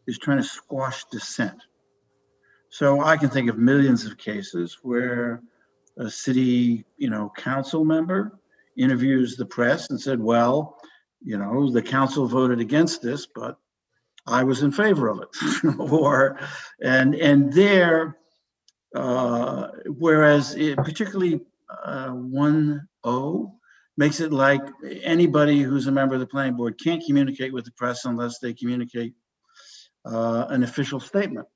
is trying to squash dissent. So I can think of millions of cases where a city, council member interviews the press and said, well, the council voted against this, but I was in favor of it. and there, whereas particularly 1O makes it like anybody who's a member of the planning board can't communicate with the press unless they communicate an official statement.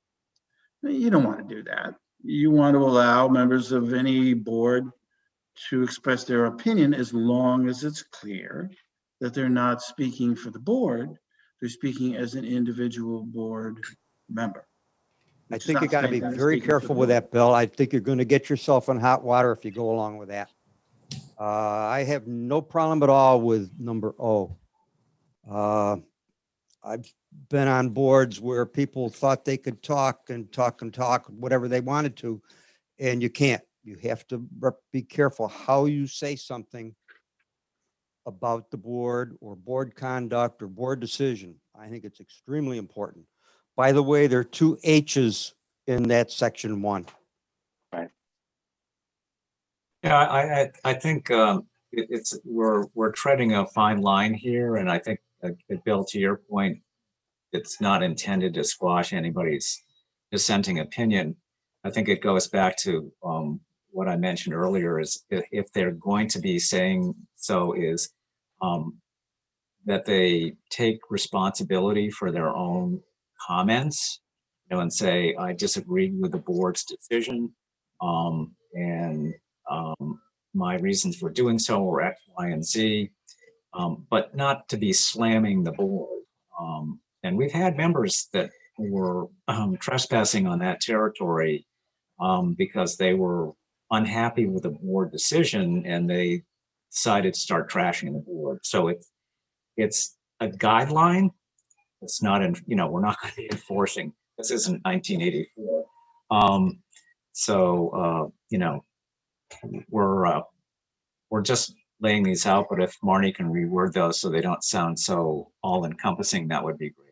You don't want to do that. You want to allow members of any board to express their opinion as long as it's clear that they're not speaking for the board, they're speaking as an individual board member. I think you got to be very careful with that, Bill. I think you're going to get yourself in hot water if you go along with that. I have no problem at all with number O. I've been on boards where people thought they could talk and talk and talk, whatever they wanted to, and you can't. You have to be careful how you say something about the board or board conduct or board decision. I think it's extremely important. By the way, there are 2 H's in that section 1. Yeah, I think we're treading a fine line here, and I think, Bill, to your point, it's not intended to squash anybody's dissenting opinion. I think it goes back to what I mentioned earlier, is if they're going to be saying so, is that they take responsibility for their own comments, and say, I disagree with the board's decision, and my reasons for doing so were X, Y, and Z, but not to be slamming the board. And we've had members that were trespassing on that territory because they were unhappy with the board decision and they decided to start trashing the board. So it's a guideline. It's not, we're not going to be enforcing. This isn't 1984. We're just laying these out, but if Marnie can reword those so they don't sound so all-encompassing, that would be great.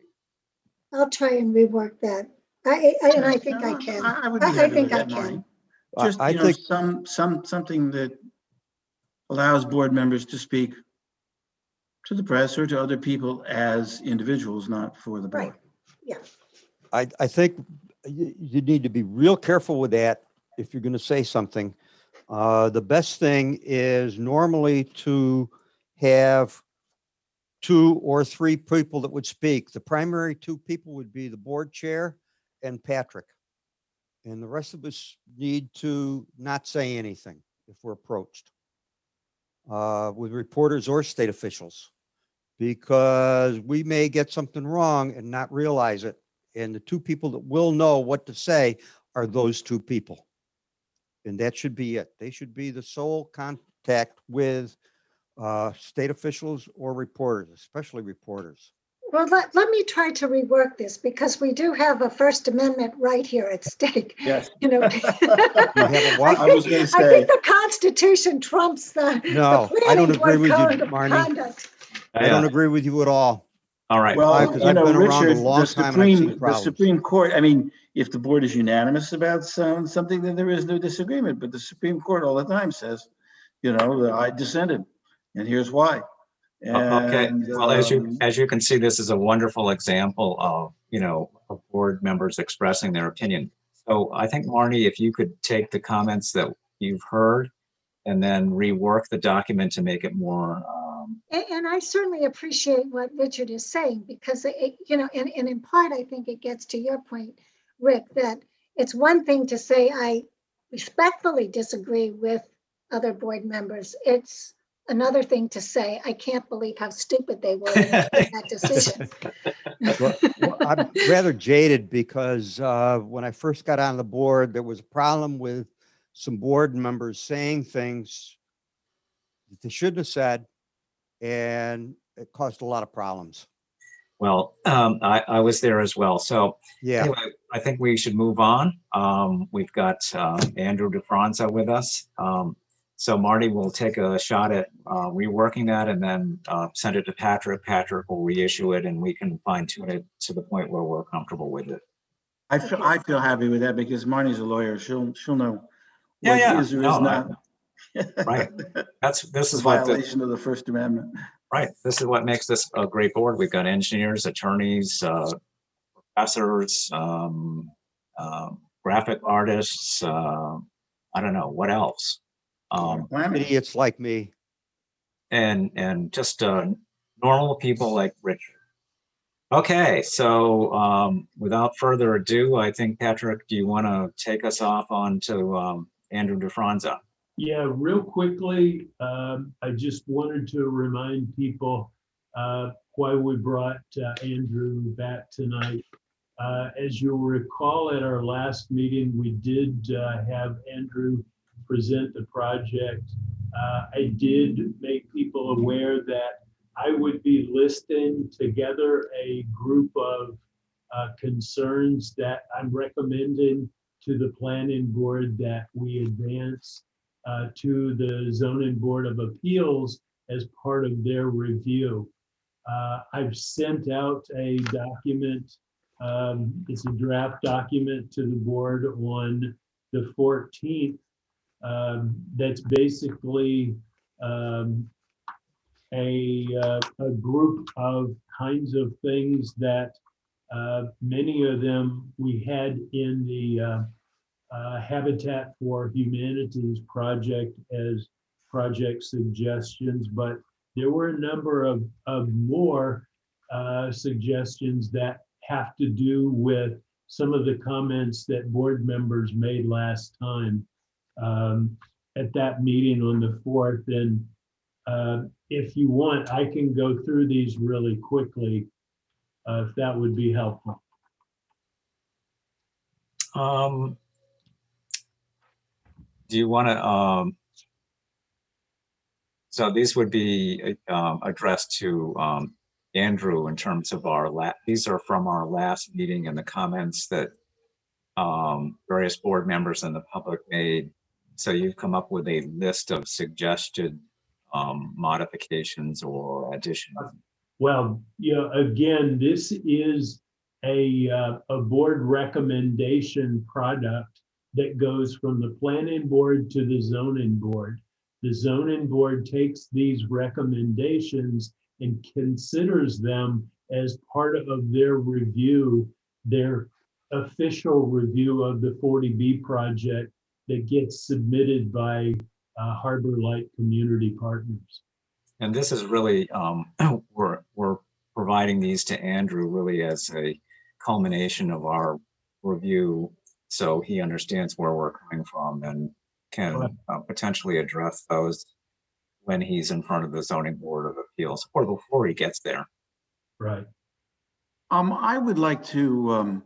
I'll try and rework that. I think I can. I would be I happy think with I that, can. Marnie. Just, I think something that allows board members to speak to the press or to other people as individuals, not for the board. Right. Yeah. I think you need to be real careful with that if you're going to say something. The best thing is normally to have 2 or 3 people that would speak. The primary 2 people would be the board chair and Patrick. And the rest of us need to not say anything if we're approached with reporters or state officials, because we may get something wrong and not realize it. And the 2 people that will know what to say are those 2 people. And that should be it. They should be the sole contact with state officials or reporters, especially reporters. Well, let me try to rework this, because we do have a First Amendment right here at stake. Yes. You have a what? I was gonna I say, think the Constitution trumps the No, the I don't planning agree board with you, code of Marnie. conduct. I don't agree with you at all. All right. well, Because I've been around a Richard, long the time and I've seen Supreme, the problems. Supreme Court, I mean, if the board is unanimous about something, then there is no disagreement, but the Supreme Court all the time says, that I dissented, and here's why. Okay. And, Well, as you can see, this is a wonderful example of, of board members expressing their opinion. So I think, Marnie, if you could take the comments that you've heard and then rework the document to make it more. And I certainly appreciate what Richard is saying, because and in part, I think it gets to your point, Rick, that it's one thing to say, I respectfully disagree with other board members. It's another thing to say, I can't believe how stupid they were in making that decision. Well, I'm rather jaded because when I first got on the board, there was a problem with some board members saying things that they shouldn't have said, and it caused a lot of problems. Well, I was there as well. So Yeah, anyway, I think we should move on. We've got Andrew DeFranza with us. So Marty will take a shot at reworking that and then send it to Patrick. Patrick will reissue it and we can fine tune it to the point where we're comfortable with it. I feel happy with that, because Marnie's a lawyer. She'll know Yeah, what yeah. is or No, is not. Right. This A is what violation of the First Amendment. right. This is what makes this a great board. We've got engineers, attorneys, professors, graphic artists. I don't know what else. idiots like me. And just normal people like Richard. Okay, so without further ado, I think, Patrick, do you want to take us off on to Andrew DeFranza? Yeah, real quickly, I just wanted to remind people why we brought Andrew back tonight. As you'll recall, at our last meeting, we did have Andrew present the project. I did make people aware that I would be listing together a group of concerns that I'm recommending to the planning board that we advance to the zoning board of appeals as part of their review. I've sent out a document. It's a draft document to the board on the 14th. That's basically a group of kinds of things that many of them we had in the Habitat for Humanities project as project suggestions, but there were a number of more suggestions that have to do with some of the comments that board members made last time at that meeting on the 4th. And if you want, I can go through these really quickly if that would be helpful. Do you want to, so these would be addressed to Andrew in terms of these are from our last meeting and the comments that various board members and the public made. So you've come up with a list of suggested modifications or additions. Well, again, this is a board recommendation product that goes from the planning board to the zoning board. The zoning board takes these recommendations and considers them as part of their review, their official review of the 40B project that gets submitted by Harbor Light Community Partners. And this is really, we're providing these to Andrew really as a culmination of our review, so he understands where we're coming from and can potentially address those when he's in front of the zoning board of appeals or before he gets there. Right. I would like to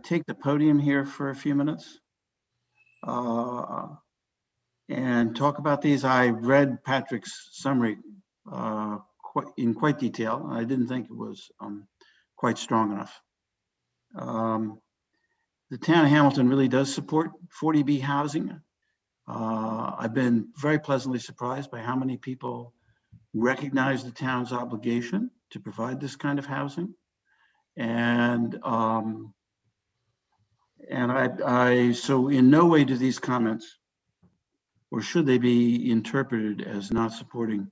take the podium here for a few minutes and talk about these. I read Patrick's summary in quite detail. I didn't think it was quite strong enough. The town of Hamilton really does support 40B housing. I've been very pleasantly surprised by how many people recognize the town's obligation to provide this kind of housing. And so in no way do these comments, or should they be interpreted as not supporting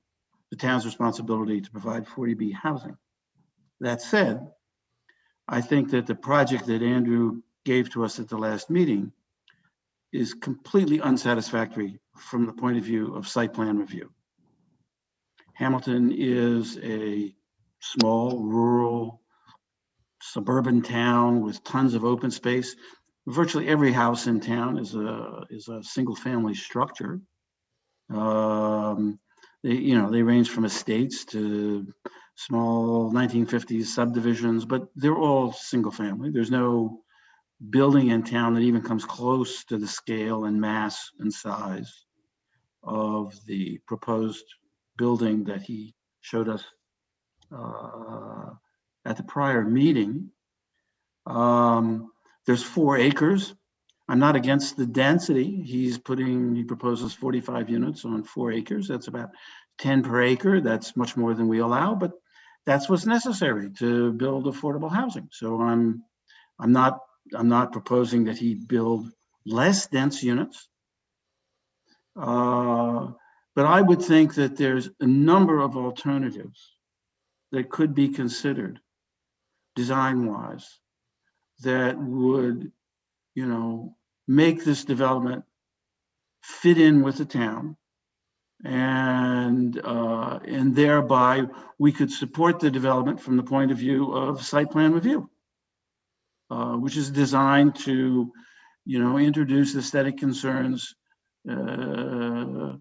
the town's responsibility to provide 40B housing. That said, I think that the project that Andrew gave to us at the last meeting is completely unsatisfactory from the point of view of site plan review. Hamilton is a small, rural, suburban town with tons of open space. Virtually every house in town is a single family structure. They range from estates to small 1950s subdivisions, but they're all single family. There's no building in town that even comes close to the scale and mass and size of the proposed building that he showed us at the prior meeting. There's 4 acres. I'm not against the density. He proposes 45 units on 4 acres. That's about 10 per acre. That's much more than we allow, but that's what's necessary to build affordable housing. So I'm not proposing that he build less dense units. But I would think that there's a number of alternatives that could be considered design-wise that would, make this development fit in with the town, and thereby we could support the development from the point of view of site plan review, which is designed to, introduce aesthetic concerns to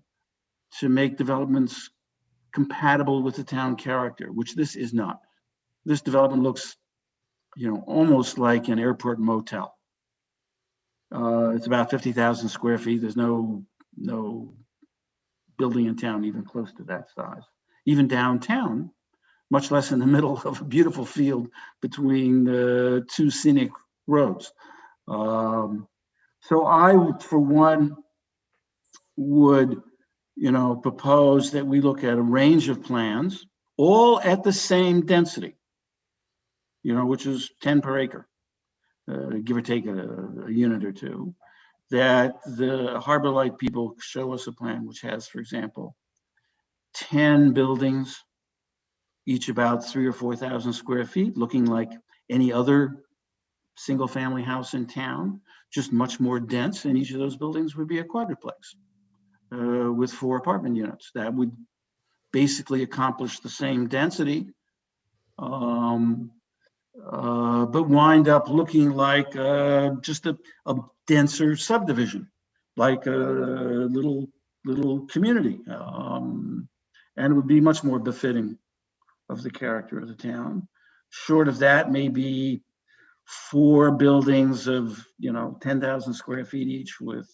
make developments compatible with the town character, which this is not. This development looks almost like an airport motel. It's about 50,000 square feet. There's no building in town even close to that size. Even downtown, much less in the middle of a beautiful field between the two scenic roads. So I, for one, would, propose that we look at a range of plans, all at the same density, which is 10 per acre, give or take a unit or two, that the Harbor Light people show us a plan which has, for example, 10 buildings, each about 3,000 or 4,000 square feet, looking like any other single family house in town, just much more dense, and each of those buildings would be a quadruplex with 4 apartment units. That would basically accomplish the same density, but wind up looking like just a denser subdivision, like a little community, and it would be much more befitting of the character of the town. Short of that, maybe 4 buildings of 10,000 square feet each with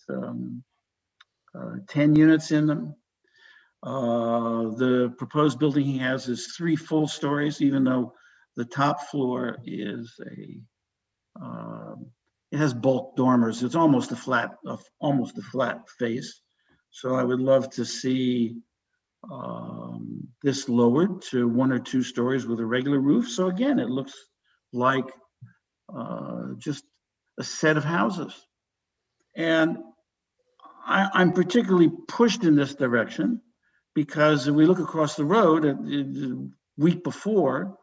10 units in them. The proposed building he has is 3 full stories, even though the top floor is it has bulk dormers. It's almost a flat face. So I would love to see this lowered to 1 or 2 stories with a regular roof. So again, it looks like just a set of houses. And I'm particularly pushed in this direction because if we look across the road, the week before,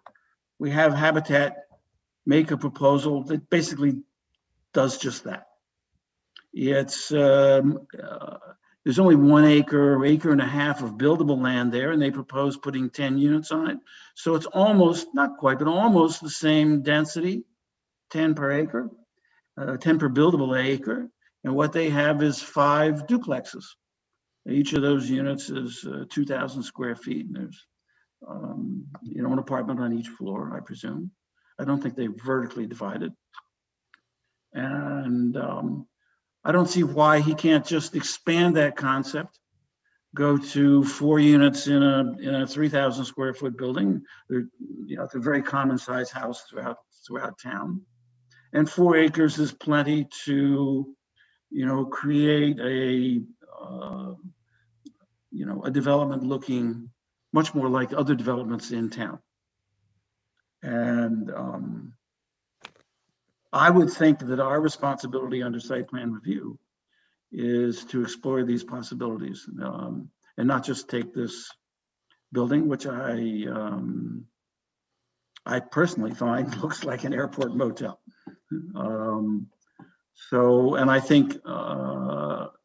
we have Habitat make a proposal that basically does just that. It's there's only 1 acre or acre and a half of buildable land there, and they propose putting 10 units on it. So it's almost, not quite, but almost the same density, 10 per acre, 10 per buildable acre. And what they have is 5 duplexes. Each of those units is 2,000 square feet. And there's, an apartment on each floor, I presume. I don't think they're vertically divided. And I don't see why he can't just expand that concept, go to 4 units in a 3,000 square foot building. It's a very common size house throughout town. And 4 acres is plenty to, create a development looking much more like other developments in town. And I would think that our responsibility under site plan review is to explore these possibilities, and not just take this building, which I personally find looks like an airport motel. And I think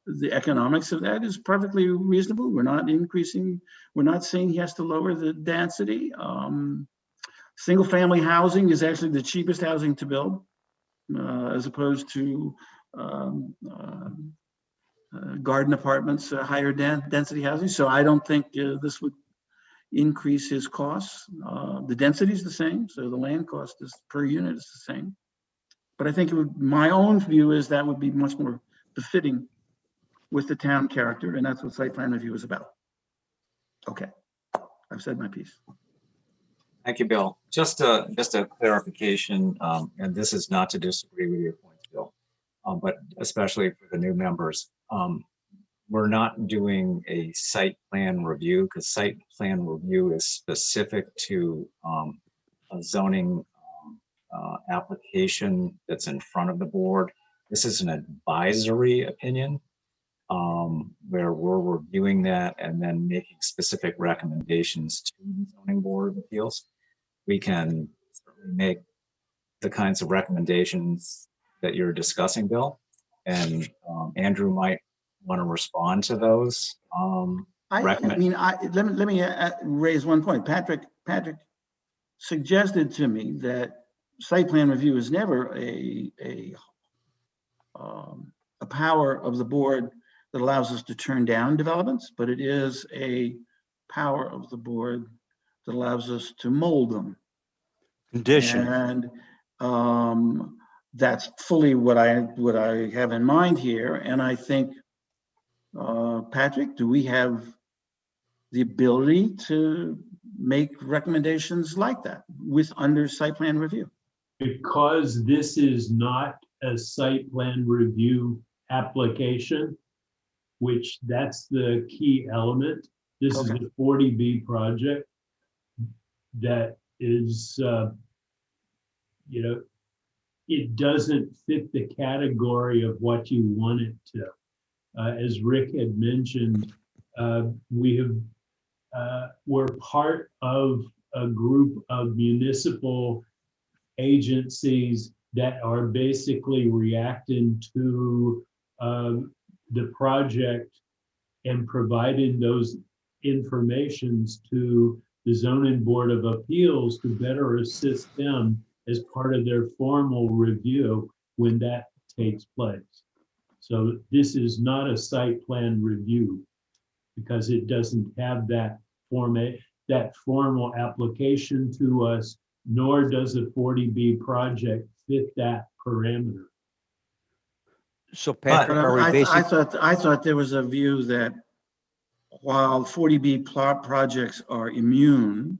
the economics of that is perfectly reasonable. We're not saying he has to lower the density. Single family housing is actually the cheapest housing to build, as opposed to garden apartments, higher density housing. So I don't think this would increase his costs. The density is the same, so the land cost is per unit is the same. But I think my own view is that would be much more befitting with the town character, and that's what site plan review is about. Okay, I've said my piece. Thank you, Bill. Just a clarification, and this is not to disagree with your points, Bill, but especially for the new members. We're not doing a site plan review because site plan review is specific to a zoning application that's in front of the board. This is an advisory opinion where we're reviewing that and then making specific recommendations to the zoning board of appeals. We can certainly make the kinds of recommendations that you're discussing, Bill, and Andrew might want to respond to those. Let me raise one point. Patrick suggested to me that site plan review is never a power of the board that allows us to turn down developments, but it is a power of the board that allows us to mold them. Condition. And That's fully what I have in mind here. And I think, Patrick, do we have the ability to make recommendations like that under site plan review? Because this is not a site plan review application, which that's the key element. This is Okay. a 40B project that is, it doesn't fit the category of what you want it to. As Rick had mentioned, we're part of a group of municipal agencies that are basically reacting to the project and providing those informations to the Zoning Board of Appeals to better assist them as part of their formal review when that takes place. So this is not a site plan review because it doesn't have that formal application to us, nor does a 40B project fit that parameter. So Patrick, are we I basically, thought there was a view that while 40B projects are immune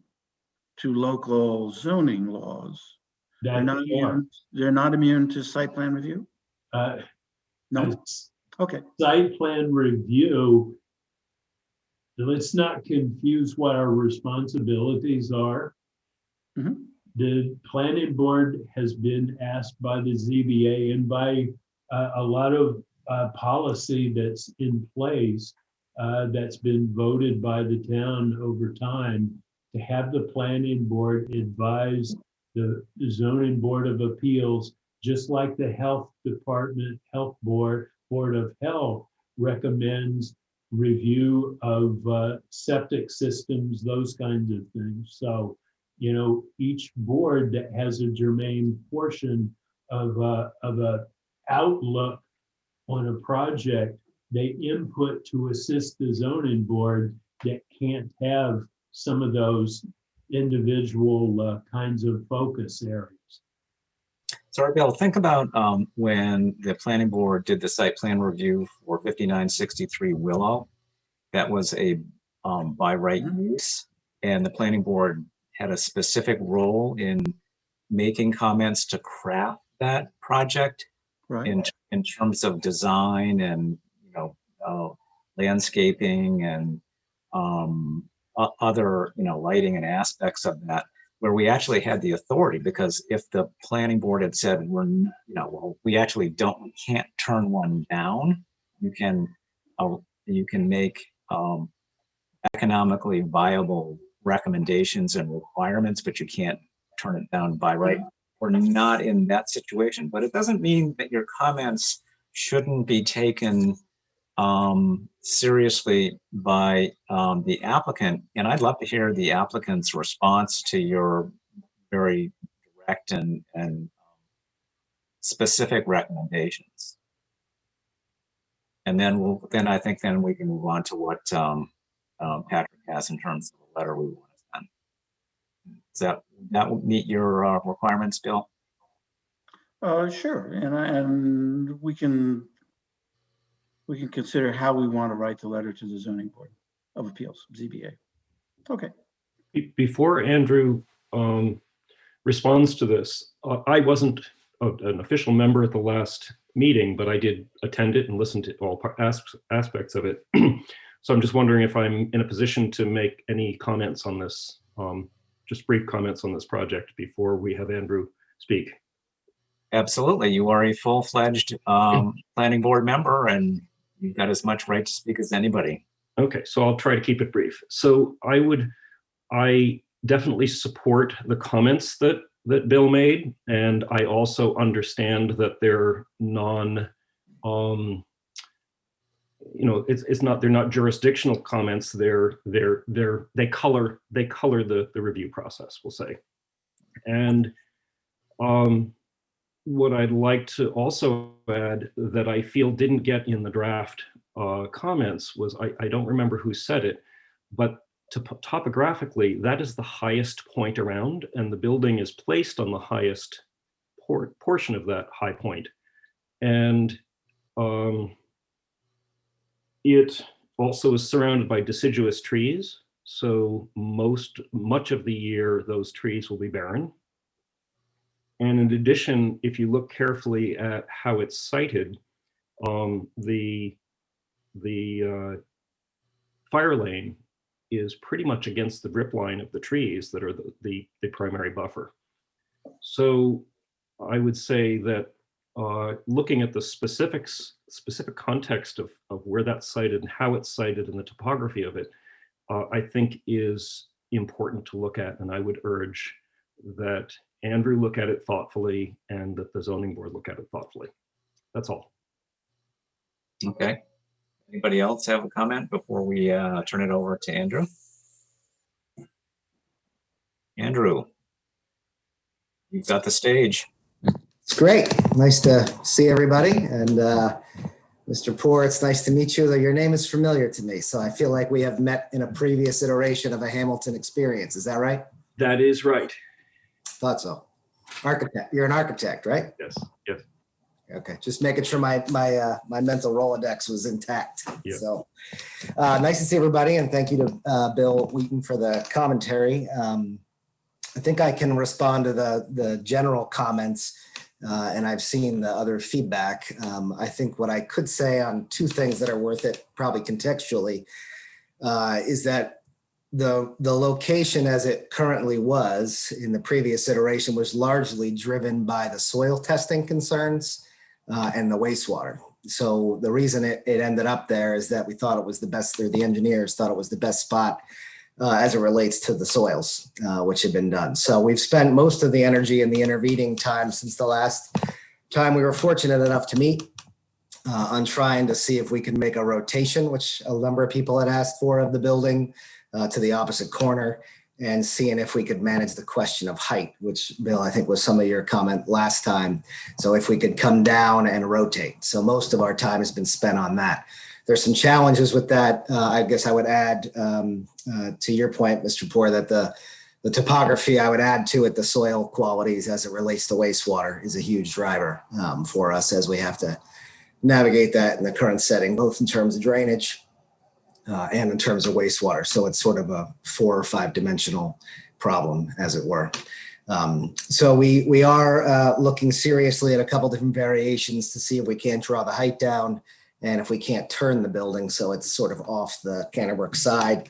to local zoning laws, they're not immune to site plan review? No? Okay. Site plan review, let's not confuse what our responsibilities are. Mhm. The planning board has been asked by the ZBA and by a lot of policy that's in place that's been voted by the town over time to have the planning board advise the zoning board of appeals, just like the health department, board of health recommends review of septic systems, those kinds of things. So, each board that has a germane portion of a outlook on a project, they input to assist the zoning board that can't have some of those individual kinds of focus areas. So Bill, think about when the planning board did the site plan review for 5963 Willow. That was a by right use, and the planning board had a specific role in making comments to craft that project Right. in terms of design and landscaping and other lighting and aspects of that, where we actually had the authority. Because if the planning board had said we actually can't turn one down, you can make economically viable recommendations and requirements, but you can't turn it down by right. We're not in that situation, but it doesn't mean that your comments shouldn't be taken seriously by the applicant. And I'd love to hear the applicant's response to your very direct and specific recommendations. And then I think we can move on to what Patrick has in terms of the letter we want to send. Does that will meet your requirements, Bill? Sure, and we can consider how we want to write the letter to the Zoning Board of Appeals, ZBA. Okay. Before Andrew responds to this, I wasn't an official member at the last meeting, but I did attend it and listen to all aspects of it. So I'm just wondering if I'm in a position to make any comments on this, just brief comments on this project before we have Andrew speak. Absolutely. You are a full-fledged planning board member, and you've got as much right to speak as anybody. Okay, so I'll try to keep it brief. So I definitely support the comments that Bill made, and I also understand that they're they're not jurisdictional comments. They color the review process, we'll say. And what I'd like to also add that I feel didn't get in the draft comments was, I don't remember who said it, but topographically, that is the highest point around, and the building is placed on the highest portion of that high point. And it also is surrounded by deciduous trees. So much of the year, those trees will be barren. And in addition, if you look carefully at how it's sited, the fire lane is pretty much against the drip line of the trees that are the primary buffer. So I would say that looking at the specific context of where that's sited and how it's sited and the topography of it, I think is important to look at. And I would urge that Andrew look at it thoughtfully and that the zoning board look at it thoughtfully. That's all. Okay. Anybody else have a comment before we turn it over to Andrew? Andrew, you've got the stage. It's great. Nice to see everybody. And Mr. Poor, it's nice to meet you, though your name is familiar to me. So I feel like we have met in a previous iteration of a Hamilton experience. Is that right? That is right. Thought so. Architect. You're an architect, right? Yes. Yes. Okay. Just making sure my mental Rolodex was intact. Yeah. So nice to see everybody. And thank you to Bill Wheaton for the commentary. I think I can respond to the general comments. And I've seen the other feedback. I think what I could say on two things that are worth it, probably contextually, is that the location as it currently was in the previous iteration was largely driven by the soil testing concerns and the wastewater. So the reason it ended up there is that we thought it was the best, or the engineers thought it was the best spot as it relates to the soils, which had been done. So we've spent most of the energy in the intervening time since the last time we were fortunate enough to meet on trying to see if we could make a rotation, which a number of people had asked for, of the building to the opposite corner, and seeing if we could manage the question of height, which, Bill, I think was some of your comment last time. So if we could come down and rotate. So most of our time has been spent on that. There's some challenges with that. I guess I would add to your point, Mr. Poor, that the topography, I would add to it the soil qualities as it relates to wastewater is a huge driver for us as we have to navigate that in the current setting, both in terms of drainage and in terms of wastewater. So it's sort of a 4 or 5 dimensional problem, as it were. So we are looking seriously at a couple different variations to see if we can draw the height down, and if we can't turn the building so it's sort of off the Canterbrook side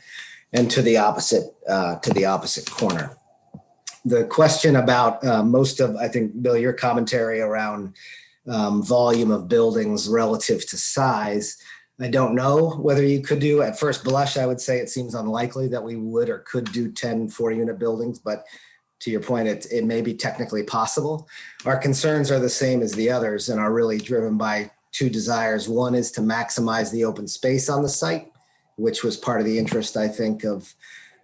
and to the opposite corner. The question about most of, I think, Bill, your commentary around volume of buildings relative to size, I don't know whether you could do, at first blush, I would say it seems unlikely that we would or could do 10 4-unit buildings, but to your point, it may be technically possible. Our concerns are the same as the others and are really driven by 2 desires. One is to maximize the open space on the site, which was part of the interest, I think, of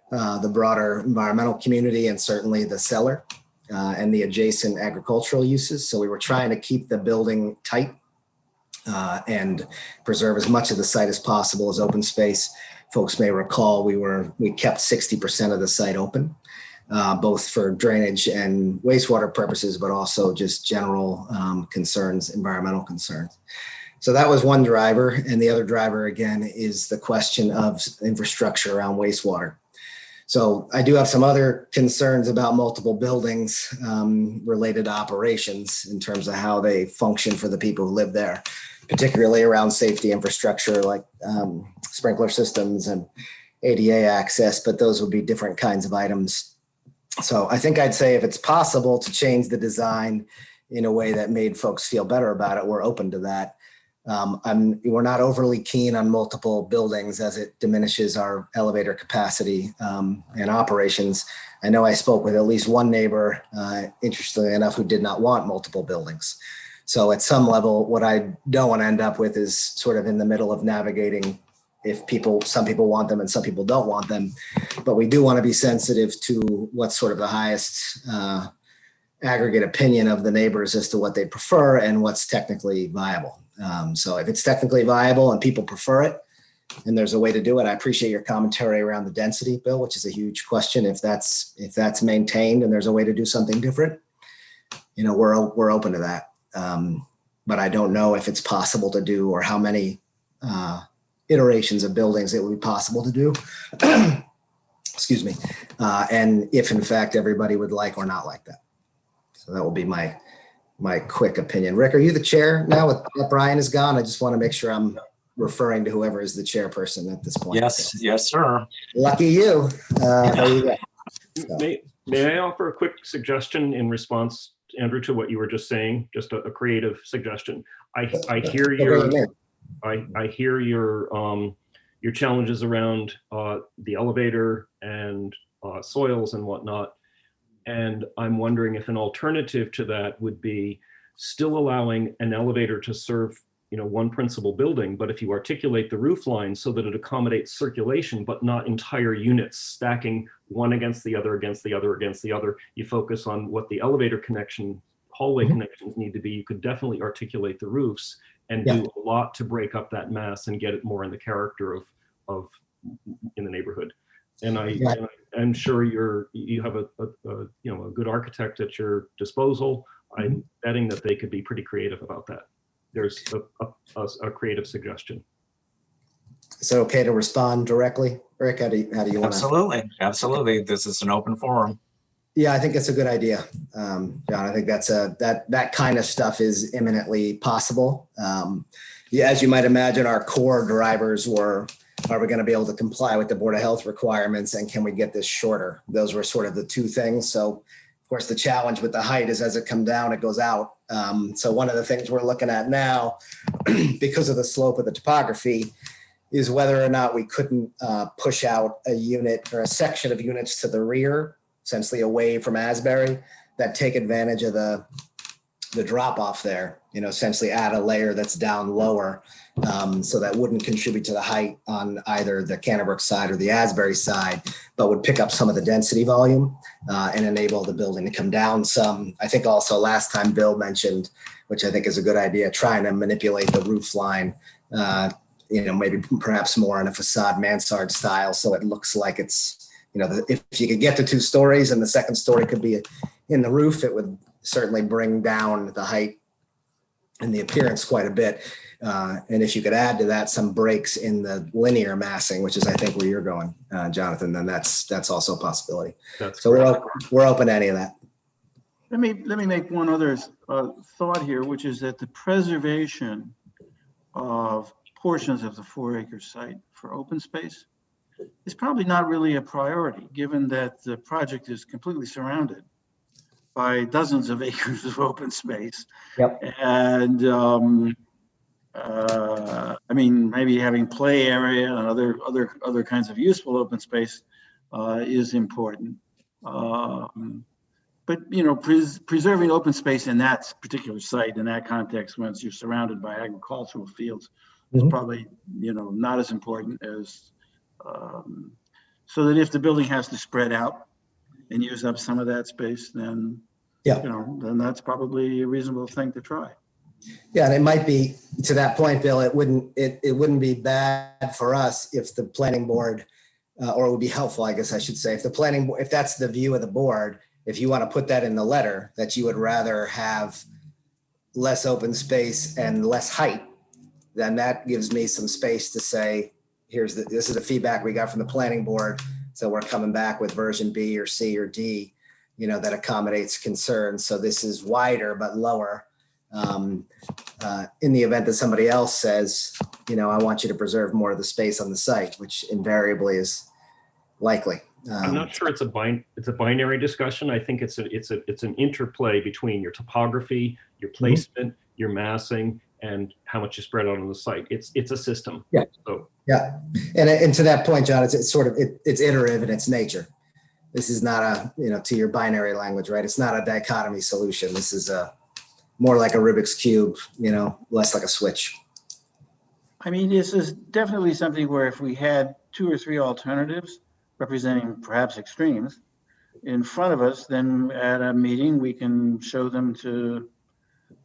the broader environmental community and certainly the seller and the adjacent agricultural uses. So we were trying to keep the building tight and preserve as much of the site as possible as open space. Folks may recall we kept 60% of the site open, both for drainage and wastewater purposes, but also just general concerns, environmental concerns. So that was one driver. And the other driver, again, is the question of infrastructure around wastewater. So I do have some other concerns about multiple buildings related to operations in terms of how they function for the people who live there, particularly around safety infrastructure like sprinkler systems and ADA access, but those would be different kinds of items. So I think I'd say if it's possible to change the design in a way that made folks feel better about it, we're open to that. We're not overly keen on multiple buildings as it diminishes our elevator capacity and operations. I know I spoke with at least one neighbor, interestingly enough, who did not want multiple buildings. So at some level, what I don't want to end up with is sort of in the middle of navigating if some people want them and some people don't want them. But we do want to be sensitive to what's sort of the highest aggregate opinion of the neighbors as to what they prefer and what's technically viable. So if it's technically viable and people prefer it, and there's a way to do it, I appreciate your commentary around the density, Bill, which is a huge question. If that's maintained and there's a way to do something different, we're open to that. But I don't know if it's possible to do or how many iterations of buildings it would be possible to do. Excuse me. And if in fact everybody would like or not like that. So that will be my quick opinion. Rick, are you the chair now with Brian is gone? I just want to make sure I'm referring to whoever is the chairperson at this point. Yes, yes, sir. Lucky you. There you go. May I offer a quick suggestion in response, Andrew, to what you were just saying? Just a creative suggestion. I hear your challenges around the elevator and soils and whatnot. And I'm wondering if an alternative to that would be still allowing an elevator to serve, one principal building, but if you articulate the roof line so that it accommodates circulation, but not entire units stacking one against the other, against the other, against the other, you focus on what the elevator connection, hallway connections need to be. You could definitely articulate the roofs and do a lot to break up that mass and get it more in the character of in the neighborhood. And I'm sure you have a good architect at your disposal. I'm betting that they could be pretty creative about that. There's a creative suggestion. Is it okay to respond directly, Rick? How do you want to? Absolutely. This is an open forum. Yeah, I think it's a good idea, John. I think that's that kind of stuff is imminently possible. As you might imagine, our core drivers were: are we going to be able to comply with the Board of Health requirements, and can we get this shorter? Those were sort of the two things. So, of course, the challenge with the height is as it comes down, it goes out. So one of the things we're looking at now, because of the slope of the topography, is whether or not we couldn't push out a unit or a section of units to the rear, essentially away from Asbury, that take advantage of the drop off there, essentially add a layer that's down lower. So that wouldn't contribute to the height on either the Canterbrook side or the Asbury side, but would pick up some of the density volume and enable the building to come down some. I think also last time Bill mentioned, which I think is a good idea, trying to manipulate the roof line, maybe perhaps more in a facade mansard style. So it looks like it's, if you could get to 2 stories and the second story could be in the roof, it would certainly bring down the height and the appearance quite a bit. And if you could add to that some breaks in the linear massing, which is I think where you're going, Jonathan, then that's also a possibility. So we're open to any of that. Let me make one other thought here, which is that the preservation of portions of the 4-acre site for open space is probably not really a priority, given that the project is completely surrounded by dozens of acres of open space. Yep. And maybe having play area and other kinds of useful open space is important. But preserving open space in that particular site, in that context, once you're surrounded by agricultural fields, is probably not as important as so that if the building has to spread out and use up some of that space, then then that's probably a reasonable thing to try. Yeah, and it might be to that point, Bill. It wouldn't be bad for us if the planning board, or it would be helpful, I guess I should say, if that's the view of the board, if you want to put that in the letter that you would rather have less open space and less height, then that gives me some space to say, this is the feedback we got from the planning board. So we're coming back with version B or C or D, that accommodates concerns. So this is wider but lower. In the event that somebody else says, I want you to preserve more of the space on the site, which invariably is likely. I'm not sure it's a binary discussion. I think it's an interplay between your topography, your placement, your massing, and how much you spread out on the site. It's a system. Yeah. So yeah, and to that point, John, it's sort of it's iterative in its nature. This is not to your binary language, right? It's not a dichotomy solution. This is more like a Rubik's Cube, less like a switch. This is definitely something where if we had 2 or 3 alternatives representing perhaps extremes in front of us, then at a meeting, we can show them to,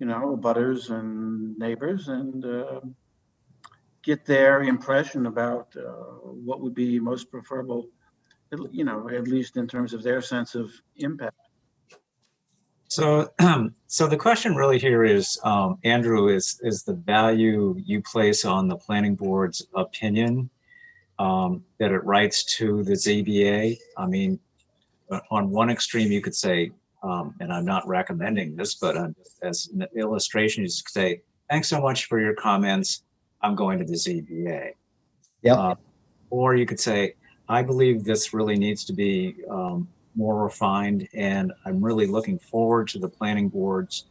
abutters and neighbors and get their impression about what would be most preferable, at least in terms of their sense of impact. So, so the question really here is, Andrew, is the value you place on the planning board's opinion that it writes to the ZBA? I mean, on one extreme, you could say, and I'm not recommending this, but as an illustration, you could say, thanks so much for your comments. I'm going to the ZBA. Yep. Or you could say, I believe this really needs to be more refined, and I'm really looking forward to the planning board's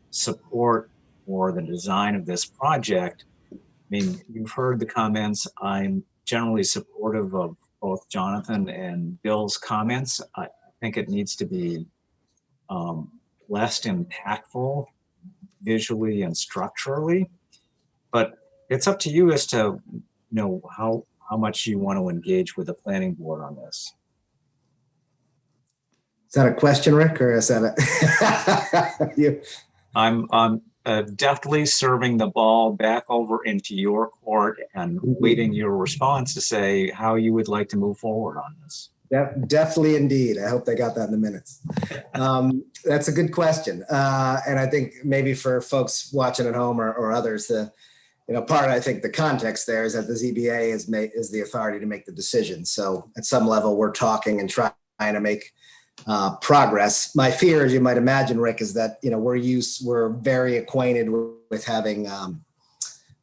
support for the design of this project. I mean, you've heard the comments. I'm generally supportive of both Jonathan and Bill's comments. I think it needs to be less impactful visually and structurally, but it's up to you as to how much you want to engage with the planning board on this. Is that a question, Rick, or is that a? you? I'm deftly serving the ball back over into your court and waiting your response to say how you would like to move forward on this. Definitely, indeed. I hope they got that in the minutes. That's a good question, and I think maybe for folks watching at home or others, part, I think the context there is that the ZBA is the authority to make the decision. So at some level, we're talking and trying to make progress. My fear, as you might imagine, Rick, is that we're very acquainted with having a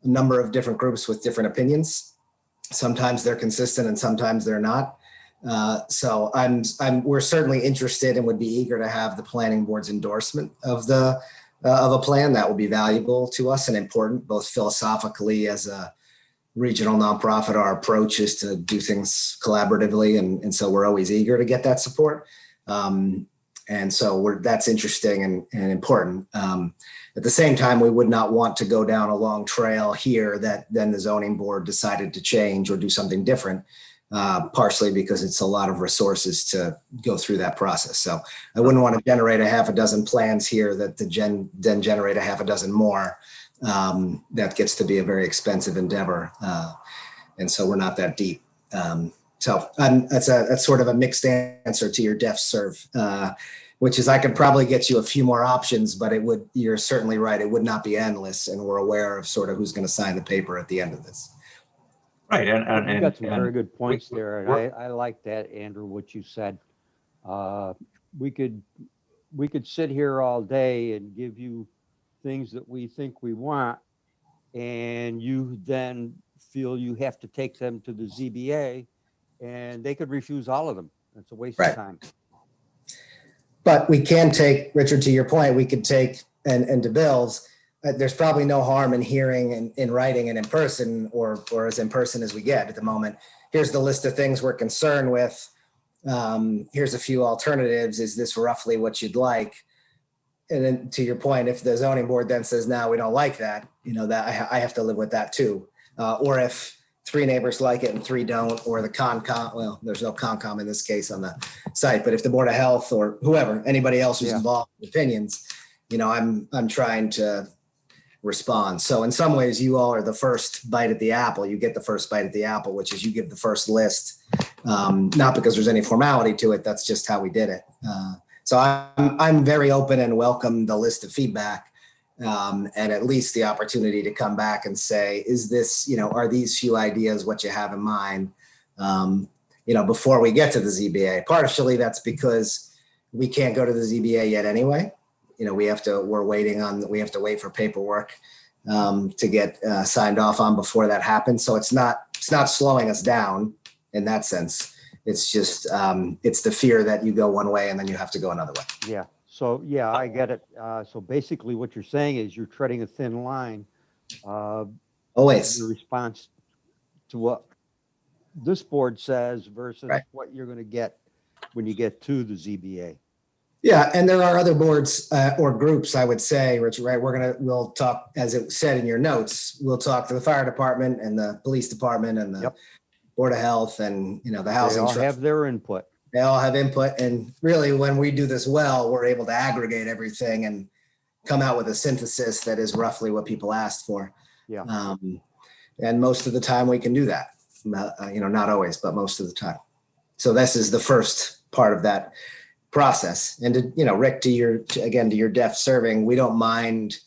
number of different groups with different opinions. Sometimes they're consistent and sometimes they're not. So we're certainly interested and would be eager to have the planning board's endorsement of a plan. That will be valuable to us and important, both philosophically as a regional nonprofit. Our approach is to do things collaboratively, and so we're always eager to get that support. And so that's interesting and important. At the same time, we would not want to go down a long trail here that then the zoning board decided to change or do something different, partially because it's a lot of resources to go through that process. So I wouldn't want to generate a half a dozen plans here that then generate a half a dozen more. That gets to be a very expensive endeavor. And so we're not that deep. So that's sort of a mixed answer to your def serve, which is I could probably get you a few more options, but you're certainly right. It would not be endless. And we're aware of sort of who's going to sign the paper at the end of this. Right. And you got some very good points there. And I like that, Andrew, what you said. We could sit here all day and give you things that we think we want, and you then feel you have to take them to the ZBA, and they could refuse all of them. It's a waste of time. But we can take, Richard, to your point, we could take, and to Bill's, there's probably no harm in hearing in writing and in person or as in person as we get at the moment. Here's the list of things we're concerned with. Here's a few alternatives. Is this roughly what you'd like? And then to your point, if the zoning board then says, no, we don't like that, that I have to live with that too. Or if 3 neighbors like it and 3 don't, or the Concom, well, there's no Concom in this case on the site, but if the Board of Health or whoever, anybody else who's involved with opinions, I'm trying to respond. So in some ways, you all are the first bite at the apple. You get the first bite at the apple, which is you give the first list, not because there's any formality to it. That's just how we did it. So I'm very open and welcome the list of feedback, and at least the opportunity to come back and say, is this, are these few ideas what you have in mind, before we get to the ZBA? Partially that's because we can't go to the ZBA yet anyway. We have to wait for paperwork to get signed off on before that happens. So it's not slowing us down in that sense. It's just, it's the fear that you go one way and then you have to go another way. Yeah. So, yeah, I get it. So basically what you're saying is you're treading a thin line. Always. In response to what this board says versus what you're going to get when you get to the ZBA. Yeah, and there are other boards or groups, I would say, Richard, right? We'll talk, as it said in your notes, we'll talk to the fire department and the police department and the Board of Health and, the housing. They all have their input. They all have input. And really, when we do this well, we're able to aggregate everything and come out with a synthesis that is roughly what people asked for. Yeah. And most of the time we can do that. Not always, but most of the time. So this is the first part of that process. And to, Rick, to your deaf serving, we don't mind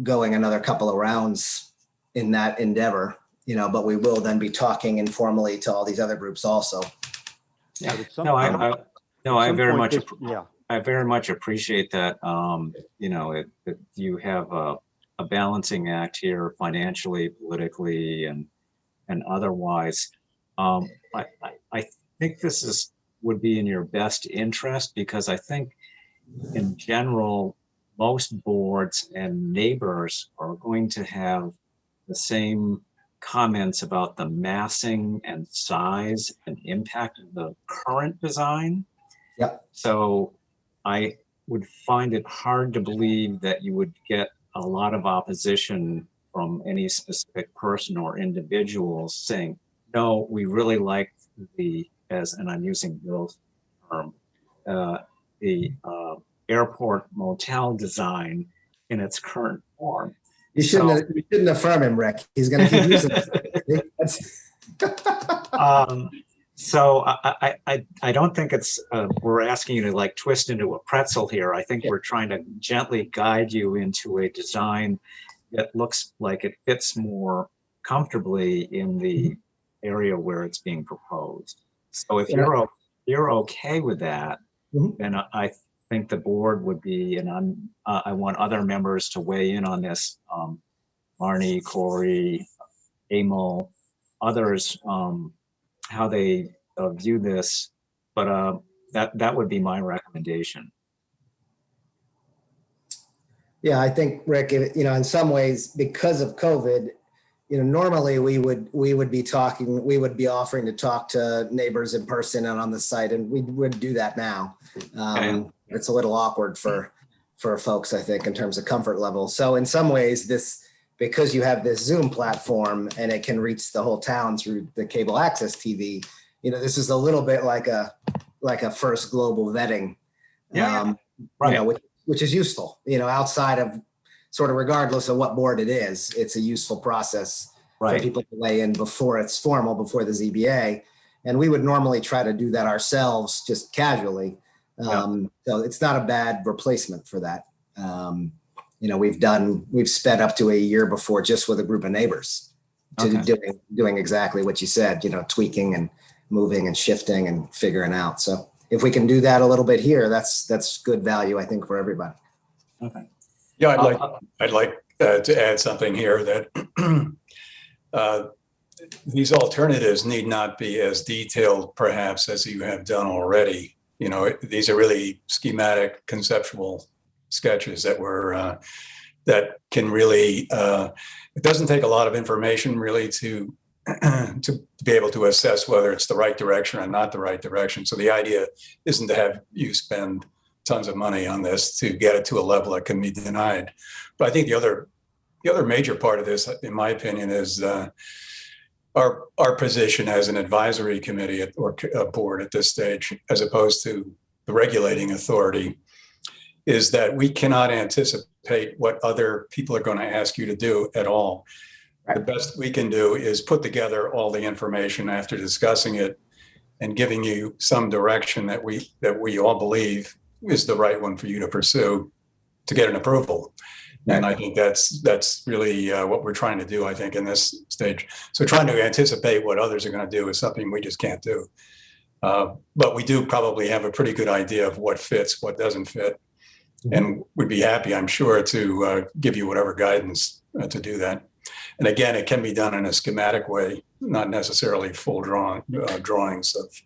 going another couple of rounds in that endeavor, but we will then be talking informally to all these other groups also. Yeah, But at some no, point- I some very point much, this- Yeah, I very much appreciate that. If you have a balancing act here financially, politically, and otherwise. I think this would be in your best interest, because I think in general, most boards and neighbors are going to have the same comments about the massing and size and impact of the current design. Yep. So I would find it hard to believe that you would get a lot of opposition from any specific person or individuals saying, no, we really like and I'm using Bill's term, the airport motel design in its current form. You shouldn't affirm him, Rick. He's going to keep using it. So I don't think we're asking you to like twist into a pretzel here. I think we're trying to gently guide you into a design that looks like it fits more comfortably in the area where it's being proposed. So if you're okay with that, then I think the board would be, and I want other members to weigh in on this, Marnie, Corey, Emil, others, how they view this, but that would be my recommendation. Yeah, I think, Rick, in some ways, because of COVID, normally we would be offering to talk to neighbors in person and on the site, and we would do that now. It's a little awkward for folks, I think, in terms of comfort level. So in some ways, because you have this Zoom platform and it can reach the whole town through the cable access TV, this is a little bit like a first global vetting, Right. Which is useful, outside of sort of regardless of what board it is, it's a useful process for people to weigh in before it's formal, before the ZBA. And we would normally try to do that ourselves just casually. So it's not a bad replacement for that. We've spent up to a year before just with a group of neighbors to doing exactly what you said, tweaking and moving and shifting and figuring out. So if we can do that a little bit here, that's good value, I think, for everybody. Okay. Yeah, I'd like to add something here that these alternatives need not be as detailed, perhaps, as you have done already. These are really schematic, conceptual sketches that can really. It doesn't take a lot of information really to be able to assess whether it's the right direction or not the right direction. So the idea isn't to have you spend tons of money on this to get it to a level that can be denied. But I think the other major part of this, in my opinion, is our position as an advisory committee or a board at this stage, as opposed to the regulating authority, is that we cannot anticipate what other people are going to ask you to do at all. The best we can do is put together all the information after discussing it and giving you some direction that we all believe is the right one for you to pursue to get an approval. And I think that's really what we're trying to do, I think, in this stage. So trying to anticipate what others are going to do is something we just can't do. But we do probably have a pretty good idea of what fits, what doesn't fit. And we'd be happy, I'm sure, to give you whatever guidance to do that. And again, it can be done in a schematic way, not necessarily full drawings of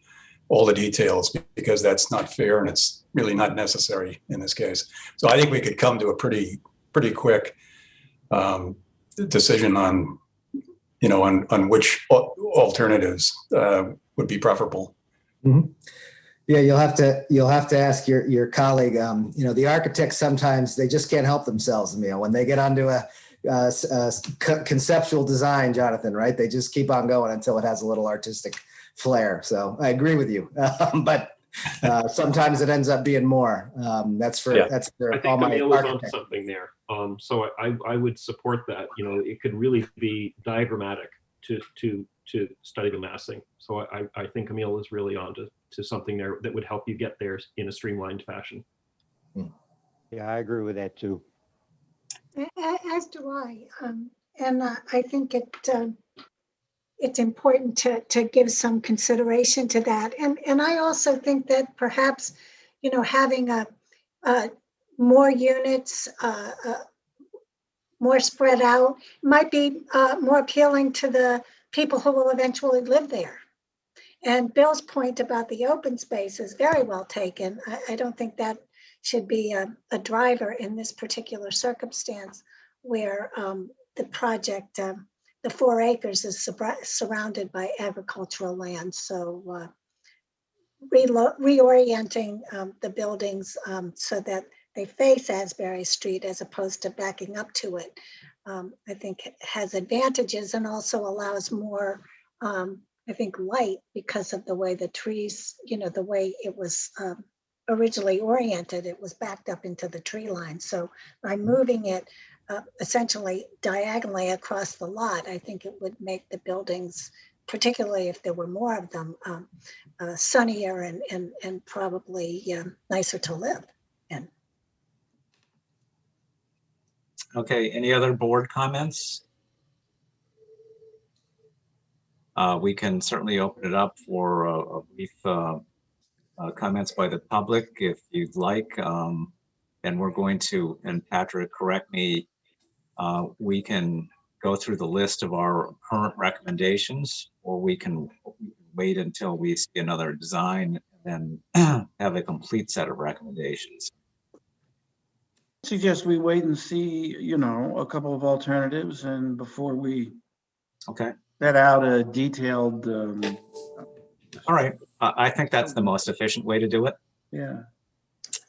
all the details, because that's not fair and it's really not necessary in this case. So I think we could come to a pretty quick decision on which alternatives would be preferable. Mm-hmm. Yeah, you'll have to ask your colleague. The architects sometimes they just can't help themselves. When they get onto a conceptual design, Jonathan, right? They just keep on going until it has a little artistic flair. So I agree with you, but sometimes it ends up being more. That's for I think all my Emil is on architects. something there. So I would support that. It could really be diagrammatic to to study the massing. So I think Emil is really on to something there that would help you get there in a streamlined fashion. Yeah, I agree with that too. As do I. And I think it's important to give some consideration to that. And I also think that perhaps, having more units, more spread out, might be more appealing to the people who will eventually live there. And Bill's point about the open space is very well taken. I don't think that should be a driver in this particular circumstance where the project, the 4 acres is surrounded by agricultural land. So reorienting the buildings so that they face Asbury Street as opposed to backing up to it, I think has advantages and also allows more, I think, light because of the way the trees, the way it was originally oriented, it was backed up into the tree line. So by moving it essentially diagonally across the lot, I think it would make the buildings, particularly if there were more of them, sunnier and probably nicer to live in. Okay, any other board comments? We can certainly open it up for a brief comments by the public if you'd like. And we're going to, and Patrick, correct me, we can go through the list of our current recommendations, or we can wait until we see another design and have a complete set of recommendations. Suggest we wait and see, a couple of alternatives and before we Okay, set out a detailed, all right. I think that's the most efficient way to do it. yeah.